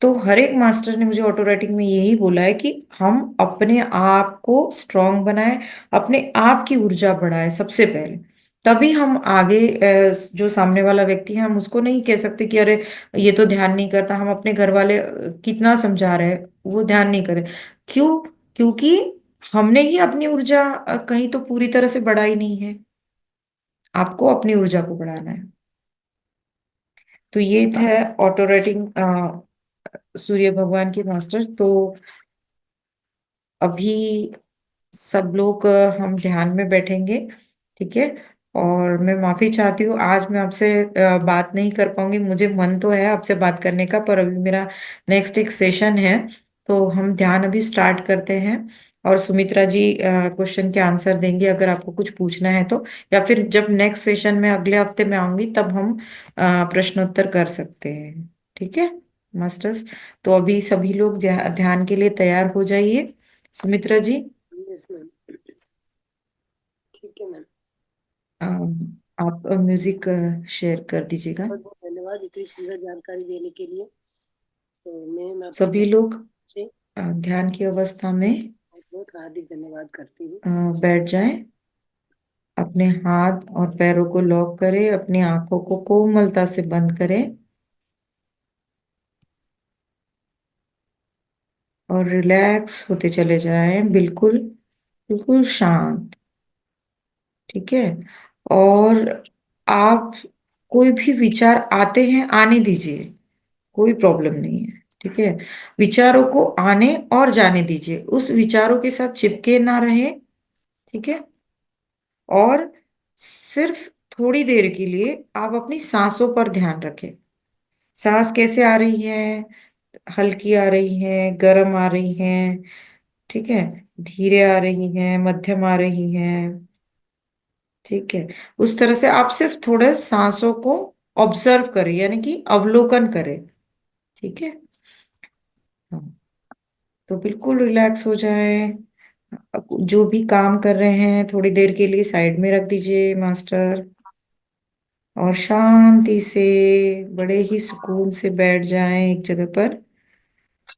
तो हर एक मास्टर ने मुझे ऑटो राइटिंग में यही बोला है कि हम अपने आप को स्ट्रांग बनाएं, अपने आप की ऊर्जा बढ़ाएं सबसे पहले। तभी हम आगे जो सामने वाला व्यक्ति है, हम उसको नहीं कह सकते कि अरे ये तो ध्यान नहीं करता। हम अपने घर वाले कितना समझा रहे हैं, वो ध्यान नहीं करे। क्यों? क्योंकि हमने ही अपनी ऊर्जा कहीं तो पूरी तरह से बढ़ाई नहीं है। आपको अपनी ऊर्जा को बढ़ाना है। तो ये था ऑटो राइटिंग सूर्य भगवान की मास्टर। तो अभी सब लोग हम ध्यान में बैठेंगे। ठीक है। और मैं माफी चाहती हूँ, आज मैं आपसे बात नहीं कर पाऊंगी। मुझे मन तो है आपसे बात करने का, पर अभी मेरा नेक्स्ट एक सेशन है। तो हम ध्यान अभी स्टार्ट करते हैं, और सुमित्रा जी क्वेश्चन के आंसर देंगे अगर आपको कुछ पूछना है तो। या फिर जब नेक्स्ट सेशन में अगले हफ्ते में आऊंगी तब हम प्रश्नोत्तर कर सकते हैं। ठीक है मास्टर्स। तो अभी सभी लोग ध्यान के लिए तैयार हो जाइए। सुमित्रा जी, यस मैम। ठीक है मैम। आप म्यूजिक शेयर कर दीजिएगा। बहुत बहुत धन्यवाद इतनी सुंदर जानकारी देने के लिए। तो मैं अपने सभी लोग से ध्यान की अवस्था में बहुत बहुत हार्दिक धन्यवाद करती हूँ। बैठ जाएं। अपने हाथ और पैरों को लॉक करें, अपनी आंखों को कोमलता से बंद करें, और रिलैक्स होते चले जाएं, बिल्कुल बिल्कुल शांत। ठीक है। और आप कोई भी विचार आते हैं आने दीजिए, कोई प्रॉब्लम नहीं है। ठीक है। विचारों को आने और जाने दीजिए, उस विचारों के साथ चिपके ना रहे। ठीक है। और सिर्फ थोड़ी देर के लिए आप अपनी सांसों पर ध्यान रखें। सांस कैसे आ रही है, हल्की आ रही है, गर्म आ रही है। ठीक है। धीरे आ रही है, मध्यम आ रही है। ठीक है। उस तरह से आप सिर्फ थोड़े सांसों को ऑब्जर्व करें, यानी कि अवलोकन करें। ठीक है। हाँ। तो बिल्कुल रिलैक्स हो जाए। जो भी काम कर रहे हैं थोड़ी देर के लिए साइड में रख दीजिए मास्टर, और शांति से बड़े ही सुकून से बैठ जाएं एक जगह पर।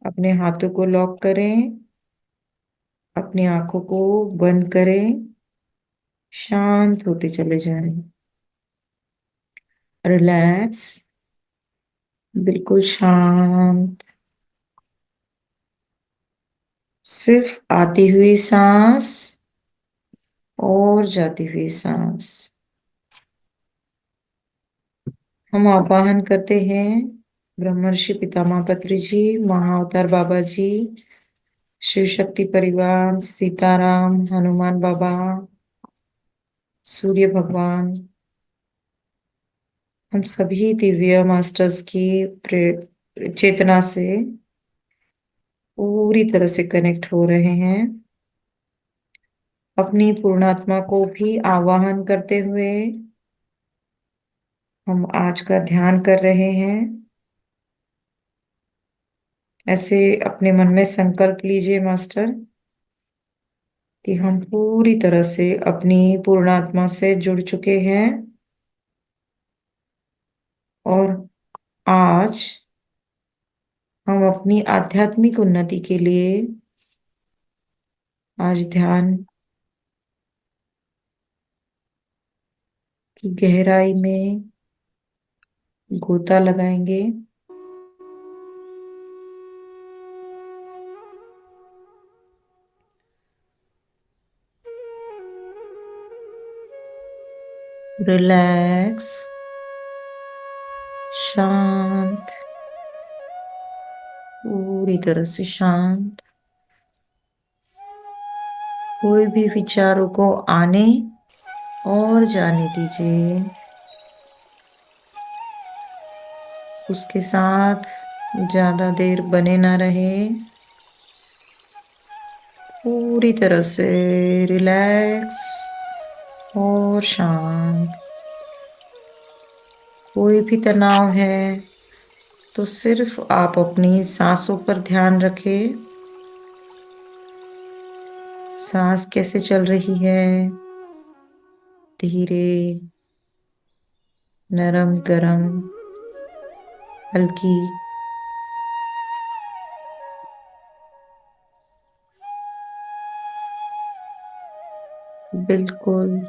अपने हाथों को लॉक करें, अपनी आंखों को बंद करें, शांत होते चले जाएं। रिलैक्स, बिल्कुल शांत। सिर्फ आती हुई सांस और जाती हुई सांस। हम आवाहन करते हैं ब्रह्मर्षि पितामह पत्री जी, महाअवतार बाबा जी, शिव शक्ति परिवार, सीताराम, हनुमान बाबा, सूर्य भगवान, हम सभी दिव्य मास्टर्स की चेतना से पूरी तरह से कनेक्ट हो रहे हैं, अपनी पूर्णात्मा को भी आवाहन करते हुए हम आज का ध्यान कर रहे हैं। ऐसे अपने मन में संकल्प लीजिए मास्टर कि हम पूरी तरह से अपनी पूर्णात्मा से जुड़ चुके हैं और आज हम अपनी आध्यात्मिक उन्नति के लिए आज ध्यान की गहराई में गोता लगाएंगे। रिलैक्स, शांत, पूरी तरह से शांत। कोई भी विचारों को आने और जाने दीजिए, उसके साथ ज्यादा देर बने ना रहे। पूरी तरह से रिलैक्स और शांत। कोई भी तनाव है तो सिर्फ आप अपनी सांसों पर ध्यान रखें। सांस कैसे चल रही है, धीरे, नरम गरम, हल्की। बिल्कुल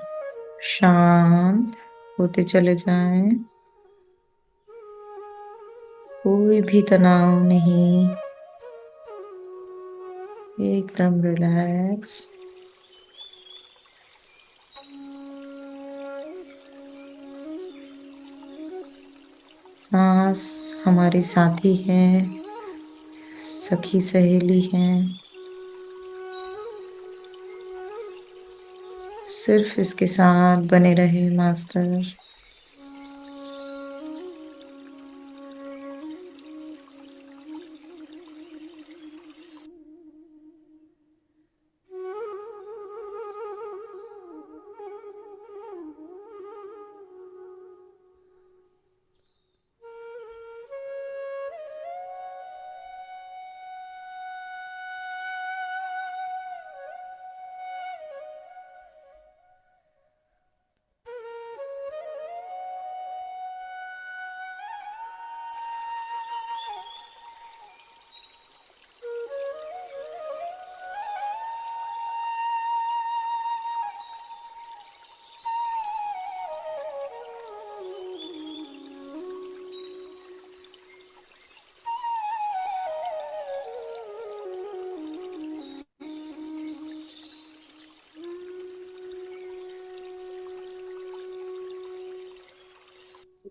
शांत होते चले जाएं। कोई भी तनाव नहीं, एकदम रिलैक्स। सांस हमारी साथी है, सखी सहेली है। सिर्फ इसके साथ बने रहे मास्टर।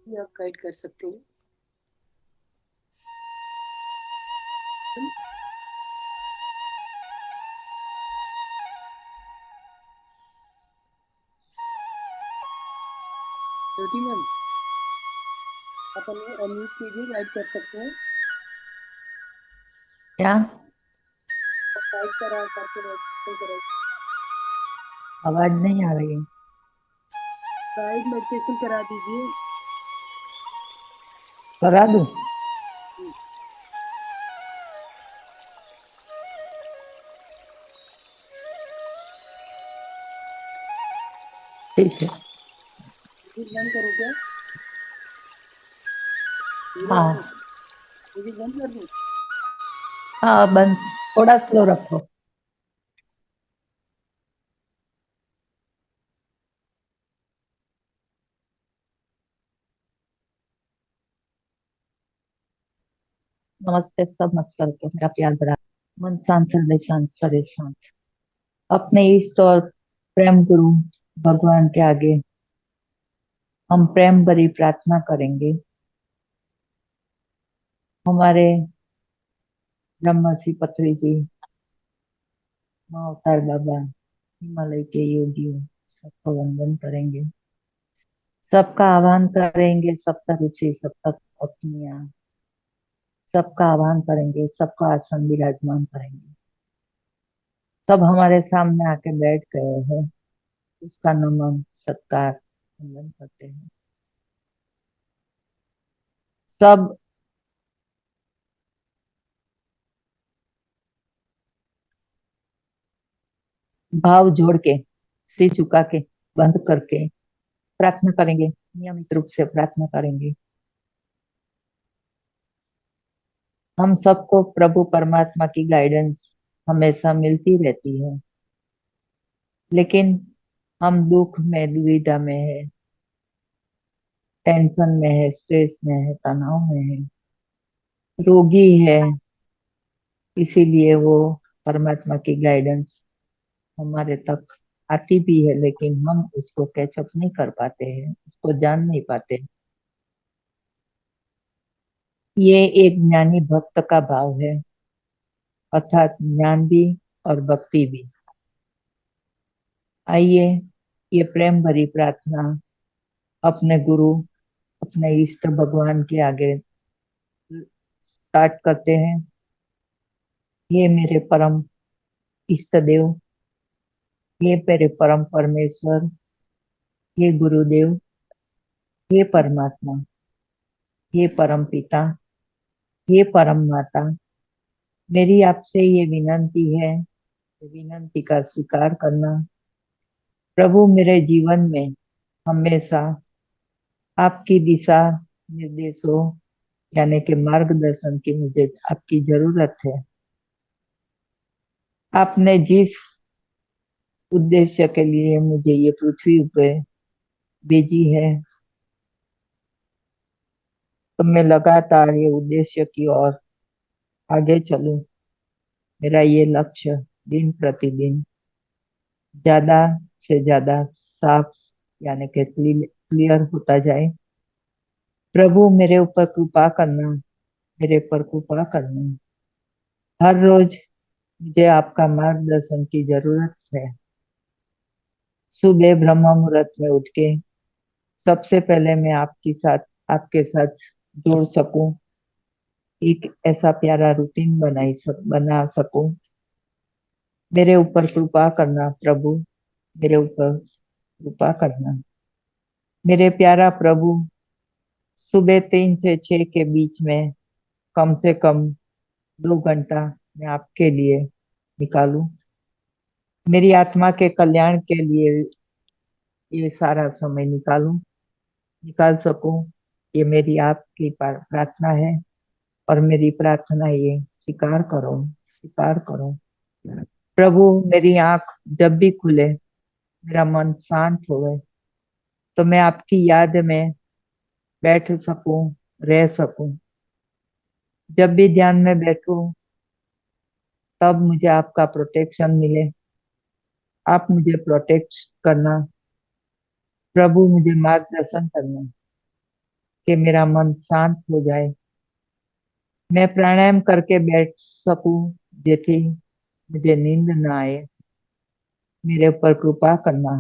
ये आप गाइड कर सकते हैं। ज्योति मैम, आप हमें अनम्यूट कीजिए, गाइड कर सकते हैं। क्या? आप गाइड करा करके करें। आवाज नहीं आ रही है। गाइड मेडिटेशन करा दीजिए। करा दूं? ठीक है। म्यूजिक बंद करो क्या? हीरो हाँ। है, म्यूजिक बंद कर दूं? हाँ, बंद। थोड़ा स्लो रखो। नमस्ते सब मास्टर को मेरा प्यार भरा मन, शांत हृदय शांत, शरीर शांत। अपने ईश्वर प्रेम गुरु भगवान के आगे हम प्रेम भरी प्रार्थना करेंगे। हमारे ब्रह्मश्री पत्री जी, माँ अवतार बाबा, हिमालय के योगियों सबको वंदन करेंगे। सबका आह्वान करेंगे, सप्त ऋषि सप्त पत्नियां, सबका आह्वान करेंगे, सबका आसन विराजमान करेंगे। सब हमारे सामने आके बैठ गए हैं, उसका नमन सत्कार वंदन करते हैं। सब भाव जोड़ के, सिर झुका के, बंद करके प्रार्थना करेंगे, नियमित रूप से प्रार्थना करेंगे। हम सबको प्रभु परमात्मा की गाइडेंस हमेशा मिलती रहती है, लेकिन हम दुख में, दुविधा में है, टेंशन में है, स्ट्रेस में है, तनाव में है, रोगी है। इसीलिए वो परमात्मा की गाइडेंस हमारे तक आती भी है, लेकिन हम उसको कैचअप नहीं कर पाते हैं, उसको जान नहीं पाते। ये एक ज्ञानी भक्त का भाव है, अर्थात ज्ञान भी और भक्ति भी। आइए ये प्रेम भरी प्रार्थना अपने गुरु, अपने इष्ट भगवान के आगे स्टार्ट करते हैं। ये मेरे परम इष्ट देव, ये मेरे परम परमेश्वर, ये गुरुदेव, ये परमात्मा, ये परम पिता, ये परम माता, मेरी आपसे ये विनंती है, विनंती का स्वीकार करना। प्रभु मेरे जीवन में हमेशा आपकी दिशा निर्देशों, यानी कि मार्गदर्शन की मुझे आपकी जरूरत है। आपने जिस उद्देश्य के लिए मुझे ये पृथ्वी पे भेजी है, तो मैं लगातार ये उद्देश्य की ओर आगे चलूं। मेरा ये लक्ष्य दिन प्रतिदिन ज्यादा से ज्यादा साफ, यानी कि क्लियर होता जाए। प्रभु मेरे ऊपर कृपा करना, मेरे पर कृपा करना। हर रोज मुझे आपका मार्गदर्शन की जरूरत है। सुबह ब्रह्म मुहूर्त में उठ के सबसे पहले मैं आपके साथ जुड़ सकूं, एक ऐसा प्यारा रूटीन बना सकूं। मेरे ऊपर कृपा करना प्रभु, मेरे ऊपर कृपा करना। मेरे प्यारा प्रभु, सुबह 3 से 6 के बीच में कम से कम 2 घंटा मैं आपके लिए निकालूं। मेरी आत्मा के कल्याण के लिए ये सारा समय निकाल सकूं। ये मेरी आपकी प्रार्थना है, और मेरी प्रार्थना ये स्वीकार करो, स्वीकार करो। प्रभु मेरी आंख जब भी खुले, मेरा मन शांत होवे, तो मैं आपकी याद में बैठ सकूं, रह सकूं। जब भी ध्यान में बैठूं, तब मुझे आपका प्रोटेक्शन मिले। आप मुझे प्रोटेक्ट करना प्रभु, मुझे मार्गदर्शन करना कि मेरा मन शांत हो जाए, मैं प्राणायाम करके बैठ सकूं, जेथी मुझे नींद ना आए। मेरे ऊपर कृपा करना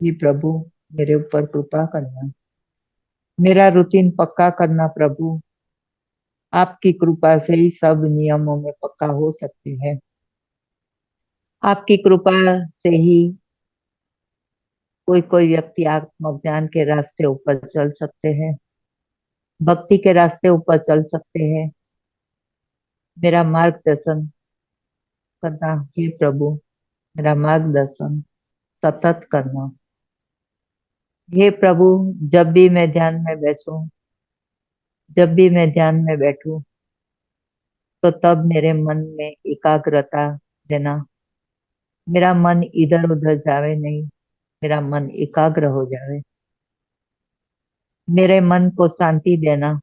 ही प्रभु, मेरे ऊपर कृपा करना। मेरा रूटीन पक्का करना प्रभु, आपकी कृपा से ही सब नियमों में पक्का हो सकते हैं। आपकी कृपा से ही कोई कोई व्यक्ति आत्मज्ञान के रास्ते ऊपर चल सकते हैं, भक्ति के रास्ते ऊपर चल सकते हैं। मेरा मार्गदर्शन करना हे प्रभु, मेरा मार्गदर्शन सतत करना हे प्रभु। जब भी मैं ध्यान में बैठूं, जब भी मैं ध्यान में बैठूं, तो तब मेरे मन में एकाग्रता देना। मेरा मन इधर उधर जावे नहीं, मेरा मन एकाग्र हो जावे। मेरे मन को शांति देना,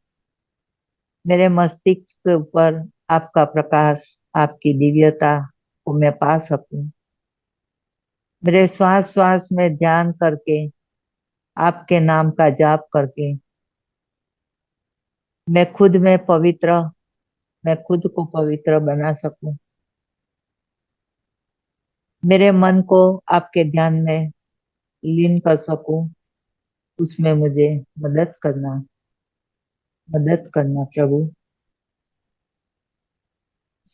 मेरे मस्तिष्क के ऊपर आपका प्रकाश, आपकी दिव्यता को मैं पा सकूं। मेरे श्वास श्वास में ध्यान करके, आपके नाम का जाप करके मैं खुद को पवित्र बना सकूं। मेरे मन को आपके ध्यान में लीन कर सकूं। उसमें मुझे मदद करना प्रभु।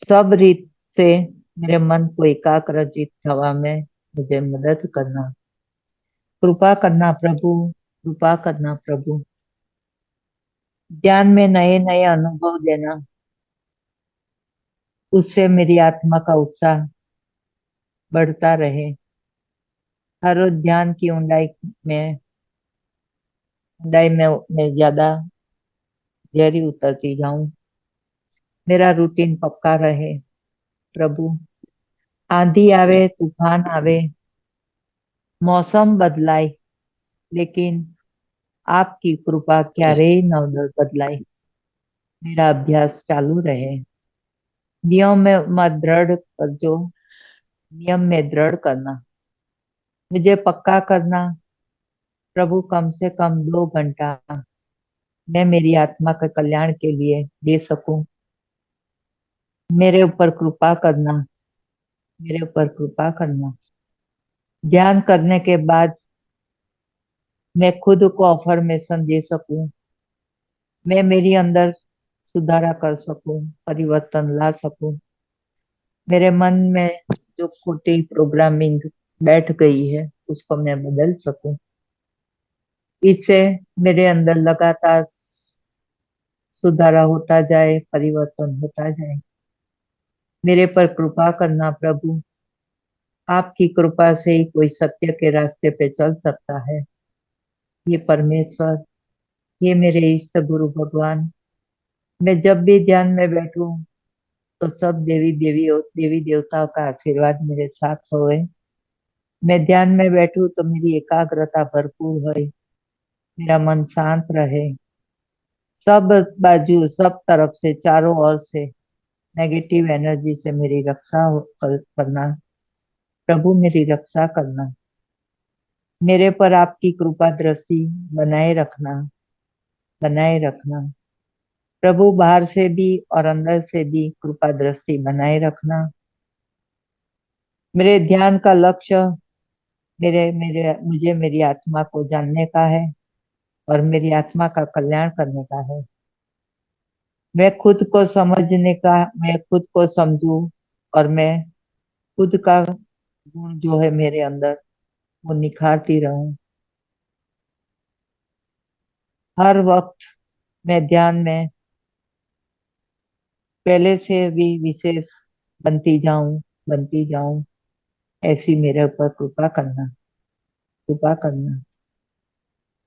सब रीत से मेरे मन को एकाग्रचित हवा में मुझे मदद करना। कृपा करना प्रभु, कृपा करना प्रभु। ध्यान में नए नए अनुभव देना, उससे मेरी आत्मा का उत्साह बढ़ता रहे। हर रोज ध्यान की में मैं ज्यादा गहरी उतरती जाऊं। मेरा रूटीन पक्का रहे प्रभु। आंधी आवे, तूफान आवे, मौसम बदलाए, लेकिन आपकी कृपा क्यारे न बदलाए। मेरा अभ्यास चालू रहे। नियम में मत दृढ़ कर जो, नियम में दृढ़ करना, मुझे पक्का करना प्रभु। कम से कम 2 घंटा मैं मेरी आत्मा के कल्याण के लिए दे सकूं। मेरे ऊपर कृपा करना, मेरे ऊपर कृपा करना। ध्यान करने के बाद मैं खुद को अफर्मेशन दे सकूं। मैं मेरी अंदर सुधारा कर सकूं, परिवर्तन ला सकूं। मेरे मन में जो खोटी प्रोग्रामिंग बैठ गई है उसको मैं बदल सकूं। इससे मेरे अंदर लगातार सुधारा होता जाए, परिवर्तन होता जाए। मेरे पर कृपा करना प्रभु। आपकी कृपा से ही कोई सत्य के रास्ते पे चल सकता है। ये परमेश्वर, ये मेरे इष्ट गुरु भगवान, मैं जब भी ध्यान में बैठूं तो सब देवी देवताओं का आशीर्वाद मेरे साथ होए। मैं ध्यान में बैठूं तो मेरी एकाग्रता भरपूर होए, मेरा मन शांत रहे। सब बाजू, सब तरफ से, चारों ओर से नेगेटिव एनर्जी से मेरी करना प्रभु, मेरी रक्षा करना। मेरे पर आपकी कृपा दृष्टि बनाए रखना, बनाए रखना प्रभु। बाहर से भी और अंदर से भी कृपा दृष्टि बनाए रखना। मेरे ध्यान का लक्ष्य मेरे मेरे मुझे मेरी आत्मा को जानने का है और मेरी आत्मा का कल्याण करने का है। मैं खुद को समझूं और मैं खुद का गुण जो है मेरे अंदर वो निखारती रहूं। हर वक्त मैं ध्यान में पहले से भी विशेष बनती जाऊं। ऐसी मेरे ऊपर कृपा करना, कृपा करना।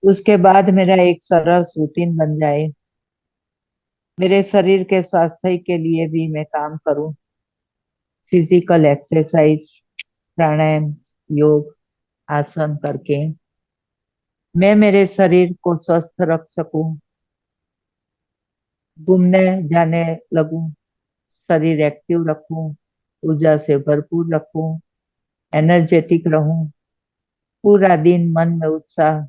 उसके बाद मेरा एक सरल रूटीन बन जाए। मेरे शरीर के स्वास्थ्य के लिए भी मैं काम करूं। फिजिकल एक्सरसाइज, प्राणायाम, योग, आसन करके मैं मेरे शरीर को स्वस्थ रख सकूं। घूमने जाने लगूं, शरीर एक्टिव रखूं, ऊर्जा से भरपूर रखूं, एनर्जेटिक रहूं। पूरा दिन मन में उत्साह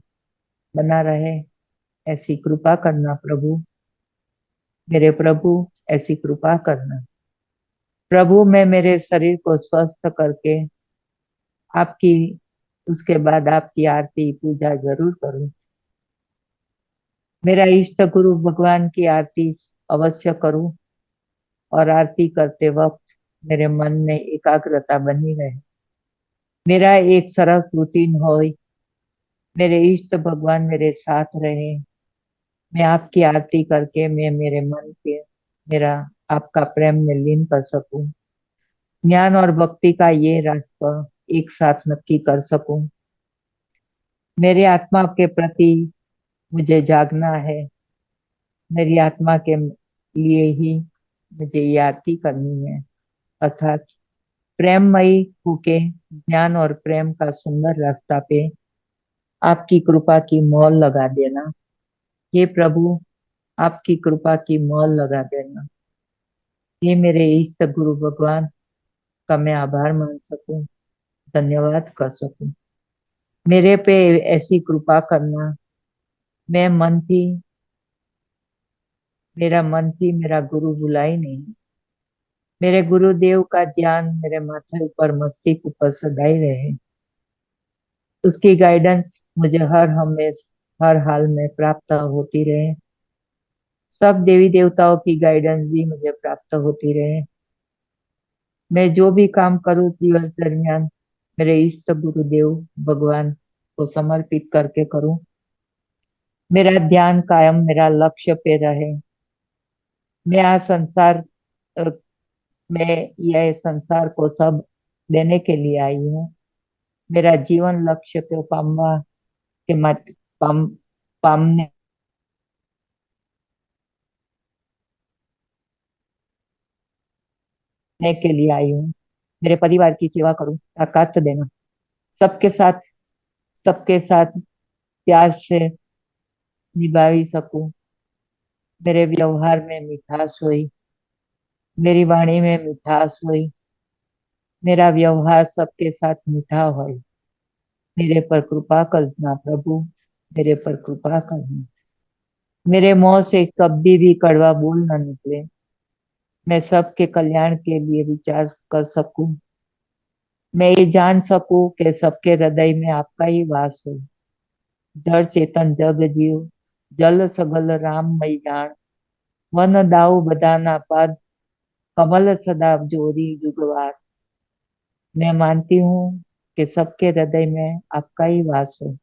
बना रहे, ऐसी कृपा करना प्रभु। मेरे प्रभु, ऐसी कृपा करना प्रभु। मैं मेरे शरीर को स्वस्थ करके आपकी उसके बाद आपकी आरती पूजा जरूर करूं। मेरा इष्ट गुरु भगवान की आरती अवश्य करूं और आरती करते वक्त मेरे मन में एकाग्रता बनी रहे। मेरा एक सरस रूटीन हो, मेरे इष्ट भगवान मेरे साथ रहे। मैं आपकी आरती करके मैं मेरे मन के मेरा आपका प्रेम में लीन कर सकूं। ज्ञान और भक्ति का ये रास्ता एक साथ नक्की कर सकूं। मेरी आत्मा के प्रति मुझे जागना है। मेरी आत्मा के लिए ही मुझे ये आरती करनी है, अर्थात प्रेममयी होके ज्ञान और प्रेम का सुंदर रास्ता पे आपकी कृपा की मोहर लगा देना। ये प्रभु, आपकी कृपा की मोहर लगा देना। ये मेरे इष्ट गुरु भगवान का मैं आभार मान सकूं, धन्यवाद कर सकूं। मेरे पे ऐसी कृपा करना। मैं मन थी, मेरा मन थी, मेरा गुरु बुलाई नहीं। मेरे गुरुदेव का ध्यान मेरे माथे ऊपर, मस्तिष्क ऊपर सदाई रहे। उसकी गाइडेंस मुझे हर हमेशा हर हाल में प्राप्त होती रहे। सब देवी देवताओं की गाइडेंस भी मुझे प्राप्त होती रहे। मैं जो भी काम करूं दिवस दरमियान मेरे इष्ट गुरुदेव भगवान को समर्पित करके करूं। मेरा ध्यान कायम मेरा लक्ष्य पे रहे। मैं आ संसार अ, में यह संसार को सब देने के लिए आई हूँ। मेरा जीवन लक्ष्य को पामवा के मत पाम पामने के लिए आई हूँ। मेरे परिवार की सेवा करूं, ताकत देना, सबके साथ सबके साथ प्यार से निभाई सकूं। मेरे व्यवहार में मिठास हुई, मेरी वाणी में मिठास हुई। मेरा व्यवहार सबके साथ मीठा हो। मेरे पर कृपा करना प्रभु, मेरे पर कृपा करना। मेरे मुंह से कभी भी कड़वा बोल न निकले। मैं सबके कल्याण के लिए विचार कर सकूं। मैं ये जान सकूं कि सबके हृदय में आपका ही वास हो। जड़ चेतन जग जीव, जल सगल राम मई जान। वन दाऊ बदाना पद, कमल सदा जोरी जुगवार। मैं मानती हूँ कि सबके हृदय में आपका ही वास हो,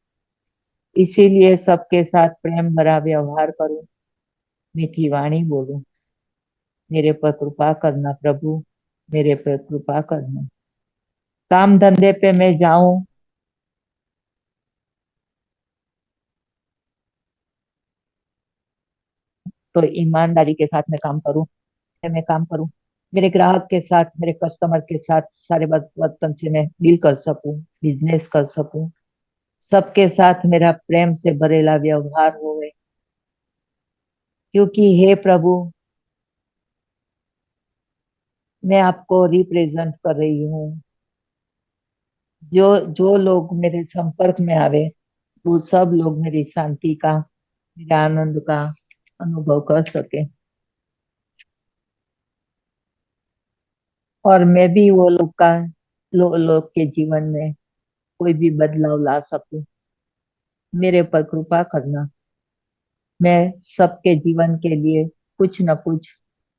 इसीलिए सबके साथ प्रेम भरा व्यवहार करूं, मीठी वाणी बोलूं। मेरे पर कृपा करना प्रभु, मेरे पर कृपा करना। काम धंधे पे मैं जाऊं तो ईमानदारी के साथ मैं काम करूं। मेरे ग्राहक के साथ, मेरे कस्टमर के साथ सारे बर्तन से मैं डील कर सकूं, बिजनेस कर सकूं। सबके साथ मेरा प्रेम से भरेला व्यवहार होवे। क्योंकि हे प्रभु, मैं आपको रिप्रेजेंट कर रही हूँ। जो जो लोग मेरे संपर्क में आवे, वो सब लोग मेरी शांति का, मेरे आनंद का अनुभव कर सके। और मैं भी वो लोग के जीवन में कोई भी बदलाव ला सकूं। मेरे पर कृपा करना। मैं सबके जीवन के लिए कुछ न कुछ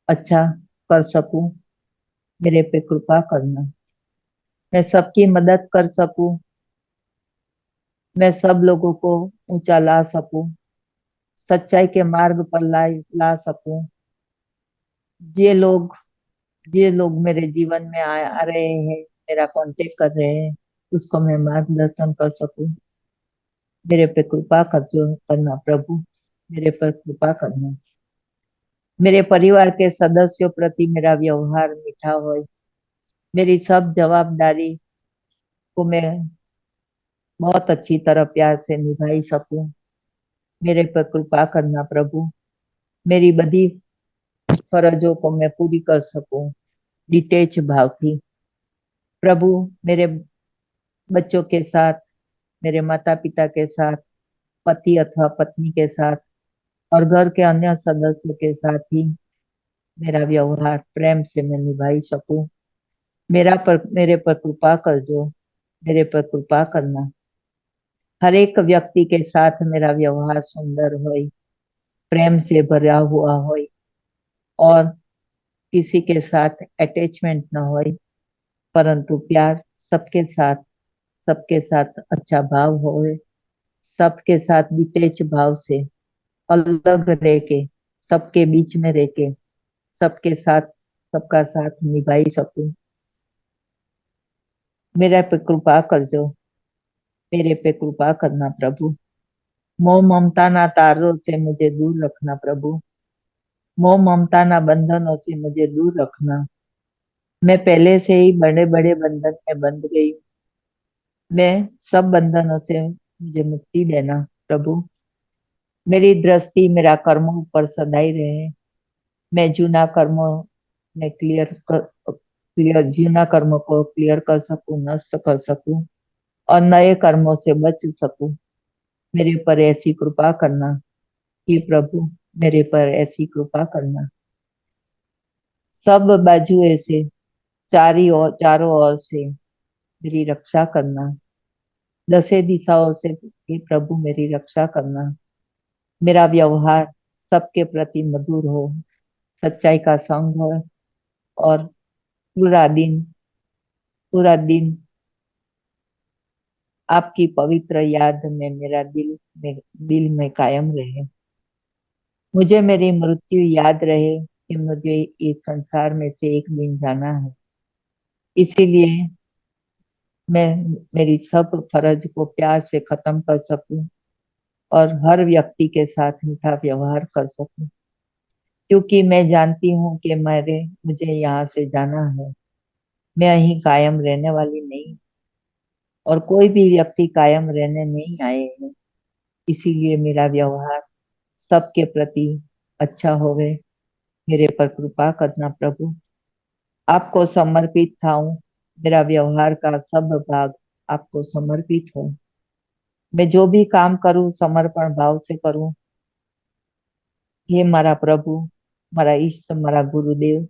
अच्छा कर सकूं। मेरे पे कृपा करना। मैं सबकी मदद कर सकूं। मैं सब लोगों को ऊंचा ला सकूं, सच्चाई के मार्ग पर ला सकूं। ये लोग ये लोग मेरे जीवन में आ रहे हैं, मेरा कांटेक्ट कर रहे हैं, उसको मैं मार्गदर्शन कर सकूं। मेरे पे कृपा कर जो करना प्रभु, मेरे पर कृपा करना। मेरे परिवार के सदस्यों प्रति मेरा व्यवहार मीठा हो। मेरी सब जवाबदारी को मैं बहुत अच्छी तरह प्यार से निभाई सकूं। मेरे पर कृपा करना प्रभु, मेरी बदी फर्जों को मैं पूरी कर सकूं डिटेच भाव थी। प्रभु, मेरे बच्चों के साथ, मेरे माता पिता के साथ, पति अथवा पत्नी के साथ और घर के अन्य सदस्यों के साथ ही मेरा व्यवहार प्रेम से मैं निभाई सकूं। मेरे पर कृपा कर जो, मेरे पर कृपा करना। हर एक व्यक्ति के साथ मेरा व्यवहार सुंदर हो, प्रेम से भरा हुआ हो, और किसी के साथ अटैचमेंट न हो, परंतु प्यार सबके साथ, सबके साथ अच्छा भाव हो, सबके साथ वितेज भाव से अलग रह के, सबके बीच में रह के, सबके साथ सबका साथ निभाई सकूं। मेरे पे कृपा कर जो, मेरे पे कृपा करना प्रभु। मोह ममता ना तारों से मुझे दूर रखना प्रभु। मोह ममता ना बंधनों से मुझे दूर रखना। मैं पहले से ही बड़े बड़े बंधन में बंध गई हूँ। मैं सब बंधनों से मुझे मुक्ति देना प्रभु। मेरी दृष्टि मेरा कर्मों पर सदाई रहे। मैं जूना कर्मों में जूना कर्मों को क्लियर कर सकूं, नष्ट कर सकूं और नए कर्मों से बच सकूं। मेरे पर ऐसी कृपा करना कि प्रभु, मेरे पर ऐसी कृपा करना। सब बाजुए से, चारों ओर से मेरी रक्षा करना। दसे दिशाओं से हे प्रभु मेरी रक्षा करना। मेरा व्यवहार सबके प्रति मधुर हो, सच्चाई का संग हो, और पूरा दिन आपकी पवित्र याद में मेरा दिल में कायम रहे। मुझे मेरी मृत्यु याद रहे कि मुझे इस संसार में से एक दिन जाना है। इसीलिए मैं मेरी सब फर्ज को प्यार से खत्म कर सकूं और हर व्यक्ति के साथ मीठा व्यवहार कर सकूं, क्योंकि मैं जानती हूँ कि मुझे यहाँ से जाना है। मैं यहीं कायम रहने वाली नहीं, और कोई भी व्यक्ति कायम रहने नहीं आए हैं। इसीलिए मेरा व्यवहार सबके प्रति अच्छा होवे। मेरे पर कृपा करना प्रभु। आपको समर्पित था हूँ। मेरा व्यवहार का सब भाग आपको समर्पित हो। मैं जो भी काम करूँ समर्पण भाव से करूँ। हे मारा प्रभु, मारा इष्ट, मारा गुरुदेव,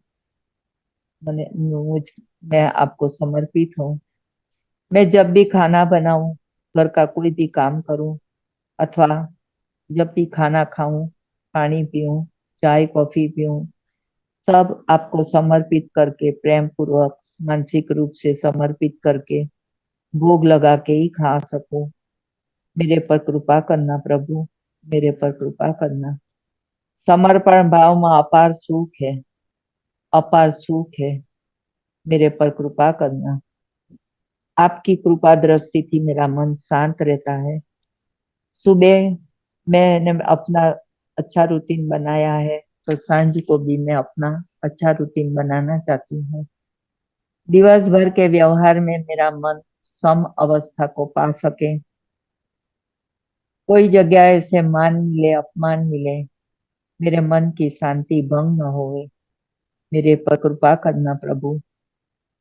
मैंने मुझ मैं आपको समर्पित हूँ। मैं जब भी खाना बनाऊं, घर का कोई भी काम करूं, अथवा जब भी खाना खाऊं, पानी पीऊं, चाय कॉफी पीऊं, सब आपको समर्पित करके, प्रेम पूर्वक मानसिक रूप से समर्पित करके, भोग लगा के ही खा सकूं। मेरे पर कृपा करना प्रभु, मेरे पर कृपा करना। समर्पण भाव में अपार सुख है, अपार सुख है। मेरे पर कृपा करना। आपकी कृपा दृष्टि थी मेरा मन शांत रहता है। सुबह मैंने अपना अच्छा रूटीन बनाया है, तो सांझ को भी मैं अपना अच्छा रूटीन बनाना चाहती हूँ। दिवस भर के व्यवहार में मेरा मन सम अवस्था को पा सके। कोई जगह ऐसे मान मिले, अपमान मिले, मेरे मन की शांति भंग न होवे। मेरे पर कृपा करना प्रभु।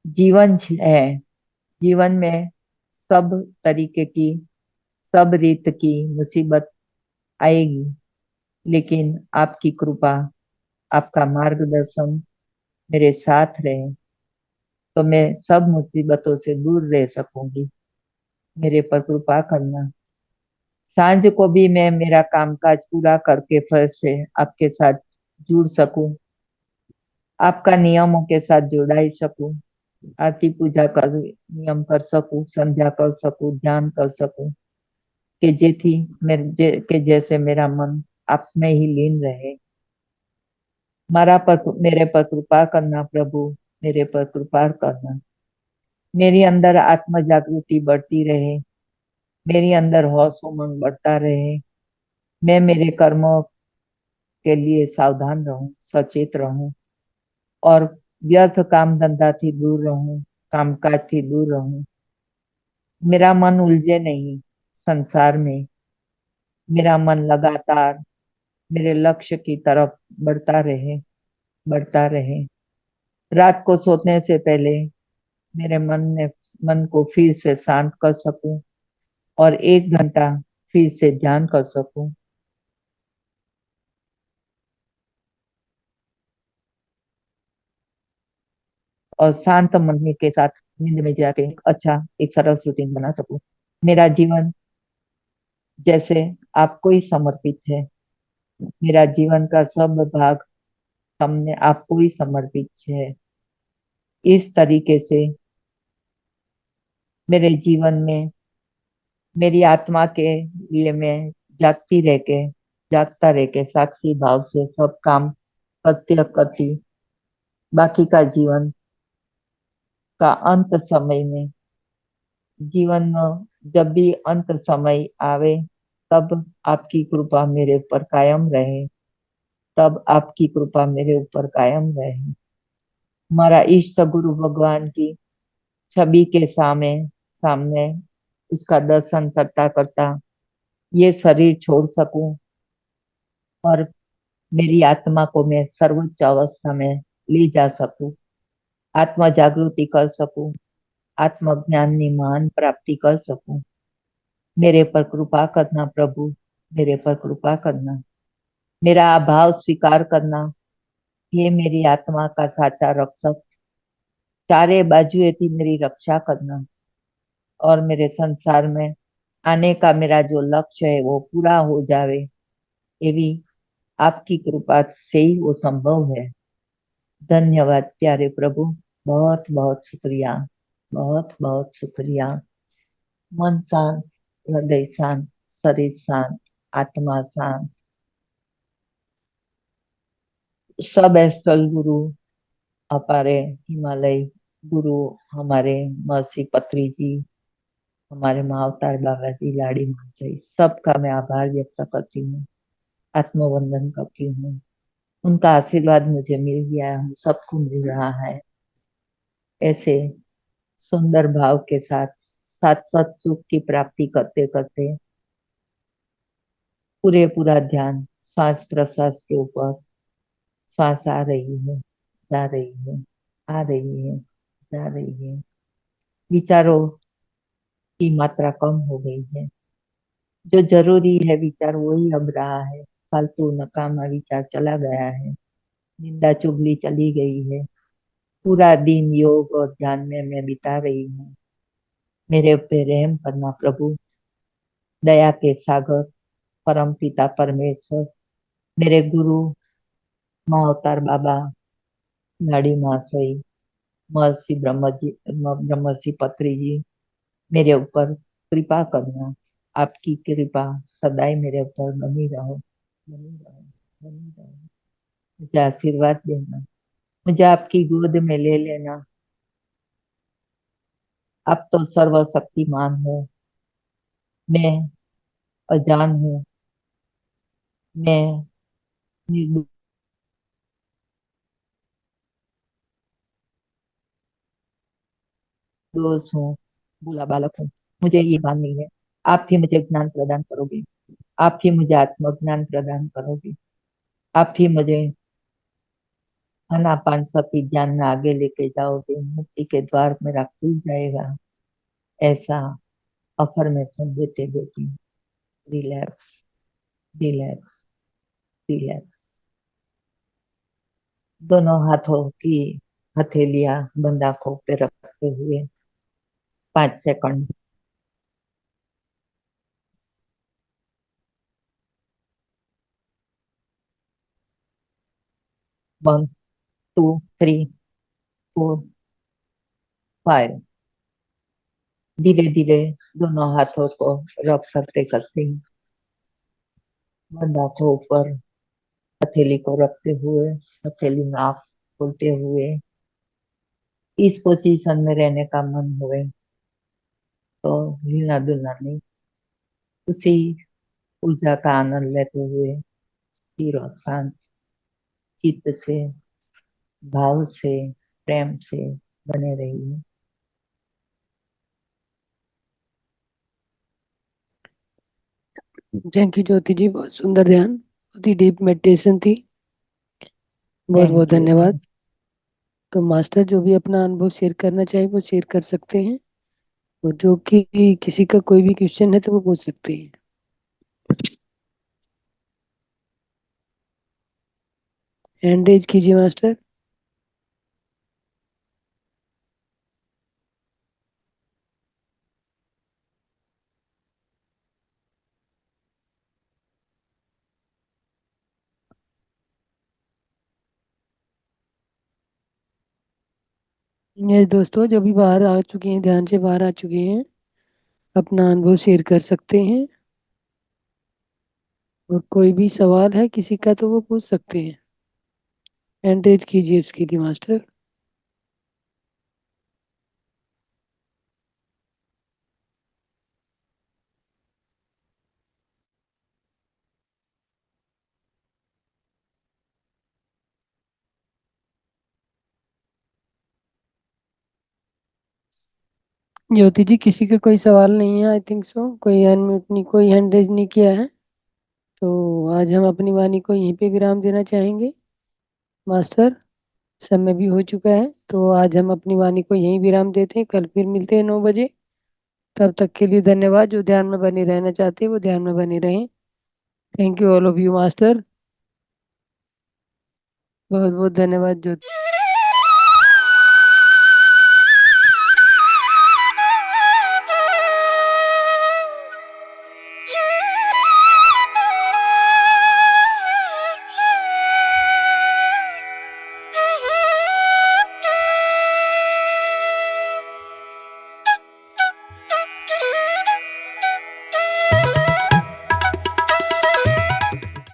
जीवन है, जीवन में सब तरीके की, सब रीत की मुसीबत आएगी, लेकिन आपकी कृपा, आपका मार्गदर्शन मेरे साथ रहे, तो मैं सब मुसीबतों से दूर रह सकूंगी। मेरे पर कृपा करना। सांझ को भी मैं मेरा कामकाज पूरा करके फिर से आपके साथ जुड़ सकूं, आपका नियमों के साथ जुड़ाई सकूं, आरती पूजा कर नियम कर सकूं, संध्या कर सकूं, ध्यान कर सकूं, कि के जैसे मेरा मन आप में ही लीन रहे। मेरे पर कृपा करना प्रभु, मेरे पर कृपा करना। मेरी अंदर आत्म जागृति बढ़ती रहे, मेरी अंदर होश उमंग बढ़ता रहे। मैं मेरे कर्मों के लिए सावधान रहूं, सचेत रहूं, और व्यर्थ काम धंधा थी दूर रहूं, कामकाज थी दूर रहूं। मेरा मन उलझे नहीं संसार में। मेरा मन लगातार मेरे लक्ष्य की तरफ बढ़ता रहे, बढ़ता रहे। रात को सोने से पहले मेरे मन को फिर से शांत कर सकूं, और 1 घंटा फिर से ध्यान कर सकूं, और शांत मन के साथ नींद में जाके एक सरस रूटीन बना सकूं। मेरा जीवन जैसे आपको ही समर्पित है। मेरा जीवन का सब भाग हमने आपको ही समर्पित है। इस तरीके से मेरे जीवन में मेरी आत्मा के लिए मैं जागता रह के साक्षी भाव से सब काम करती करती, बाकी का जीवन का अंत समय में, जीवन में जब भी अंत समय आवे, तब आपकी कृपा मेरे ऊपर कायम रहे, तब आपकी कृपा मेरे ऊपर कायम रहे। हमारा इष्ट गुरु भगवान की छवि के सामने सामने उसका दर्शन करता करता ये शरीर छोड़ सकूं, और मेरी आत्मा को मैं सर्वोच्च अवस्था में ले जा सकूं, आत्म जागृति कर सकूं, आत्मज्ञान की महान प्राप्ति कर सकूं। मेरे पर कृपा करना प्रभु, मेरे पर कृपा करना। मेरा अभाव स्वीकार करना। ये मेरी आत्मा का साचा रक्षक, चारे बाजुएથી मेरी रक्षा करना, और मेरे संसार में आने का मेरा जो लक्ष्य है वो पूरा हो जावे, ये भी आपकी कृपा से ही वो संभव है। धन्यवाद प्यारे प्रभु, बहुत बहुत शुक्रिया, बहुत बहुत शुक्रिया। मन शांत, हृदय शांत, शरीर शांत, आत्मा शांत। सब एस्ट्रल गुरु, हमारे हिमालय गुरु, हमारे महर्षि पत्री जी, हमारे महाअवतार बाबा जी, लाड़ी माता, सबका मैं आभार व्यक्त करती हूँ, आत्मवंदन करती हूँ। उनका आशीर्वाद मुझे मिल गया है, हम सबको मिल रहा है। ऐसे सुंदर भाव के साथ साथ सत सुख की प्राप्ति करते करते पूरा ध्यान श्वास प्रश्वास के ऊपर। श्वास आ रही है, जा रही है, आ रही है, जा रही है। विचारों की मात्रा कम हो गई है, जो जरूरी है विचार वही अब रहा है। फालतू नकामा विचार चला गया है, निंदा चुगली चली गई है। पूरा दिन योग और ध्यान में मैं बिता रही हूँ। मेरे पे रहम करना प्रभु, दया के सागर, परम पिता परमेश्वर, मेरे गुरु माँ अवतार बाबा, लाड़ी महाशय, महर्षि ब्रह्मर्षि पत्री जी, मेरे ऊपर कृपा करना। आपकी कृपा सदाई मेरे ऊपर बनी रहो, बनी रहो, बनी रहो। मुझे आशीर्वाद देना, मुझे आपकी गोद में ले लेना। आप तो सर्वशक्तिमान हो, मैं अजान हूँ, मैं निर्दोष हूँ, भूला बालक हूँ। मुझे ये भान नहीं है। आप ही मुझे ज्ञान प्रदान करोगे, आप ही मुझे आत्मज्ञान प्रदान करोगे, आप ही मुझे अनापान सती ज्ञान में आगे लेके जाओगे। मुक्ति के द्वार मेरा खुल जाएगा, ऐसा अफर्मेशन देते देते रिलैक्स, रिलैक्स, रिलैक्स। दोनों हाथों की हथेलियां बंद आंखों पे रखते हुए 5 सेकंड। 1, 2, 3, 4, 5। धीरे धीरे दोनों हाथों को रब करते करते बंद आंखों ऊपर हथेली को रखते हुए, हथेली में आंख खोलते हुए, इस पोजीशन में रहने का मन हुए तो हिलना डुलना नहीं, उसी ऊर्जा का आनंद लेते हुए स्थिर और शांत चित्त से, भाव से, प्रेम से बने रहिए। थैंक यू ज्योति जी, बहुत सुंदर ध्यान, बहुत ही डीप मेडिटेशन थी। बहुत बहुत थैंक यू, धन्यवाद। थैंक। तो मास्टर जो भी अपना अनुभव शेयर करना चाहे वो शेयर कर सकते हैं, और जो कि किसी का कोई भी क्वेश्चन है तो वो पूछ सकते हैं। हैंड रेज कीजिए मास्टर। यस दोस्तों, जो भी बाहर आ चुके हैं, ध्यान से बाहर आ चुके हैं, अपना अनुभव शेयर कर सकते हैं, और कोई भी सवाल है किसी का तो वो पूछ सकते हैं। हैंड रेज कीजिए उसके लिए मास्टर। ज्योति जी, किसी का कोई सवाल नहीं है, आई थिंक सो। कोई अनम्यूट नहीं, कोई हैंड रेज नहीं किया है। तो आज हम अपनी वाणी को यहीं पे विराम देना चाहेंगे मास्टर। समय भी हो चुका है, तो आज हम अपनी वाणी को यहीं विराम देते हैं। कल फिर मिलते हैं 9 बजे। तब तक के लिए धन्यवाद। जो ध्यान में बने रहना चाहते हैं वो ध्यान में बने रहें। Thank you all of you master. बहुत बहुत धन्यवाद ज्योति।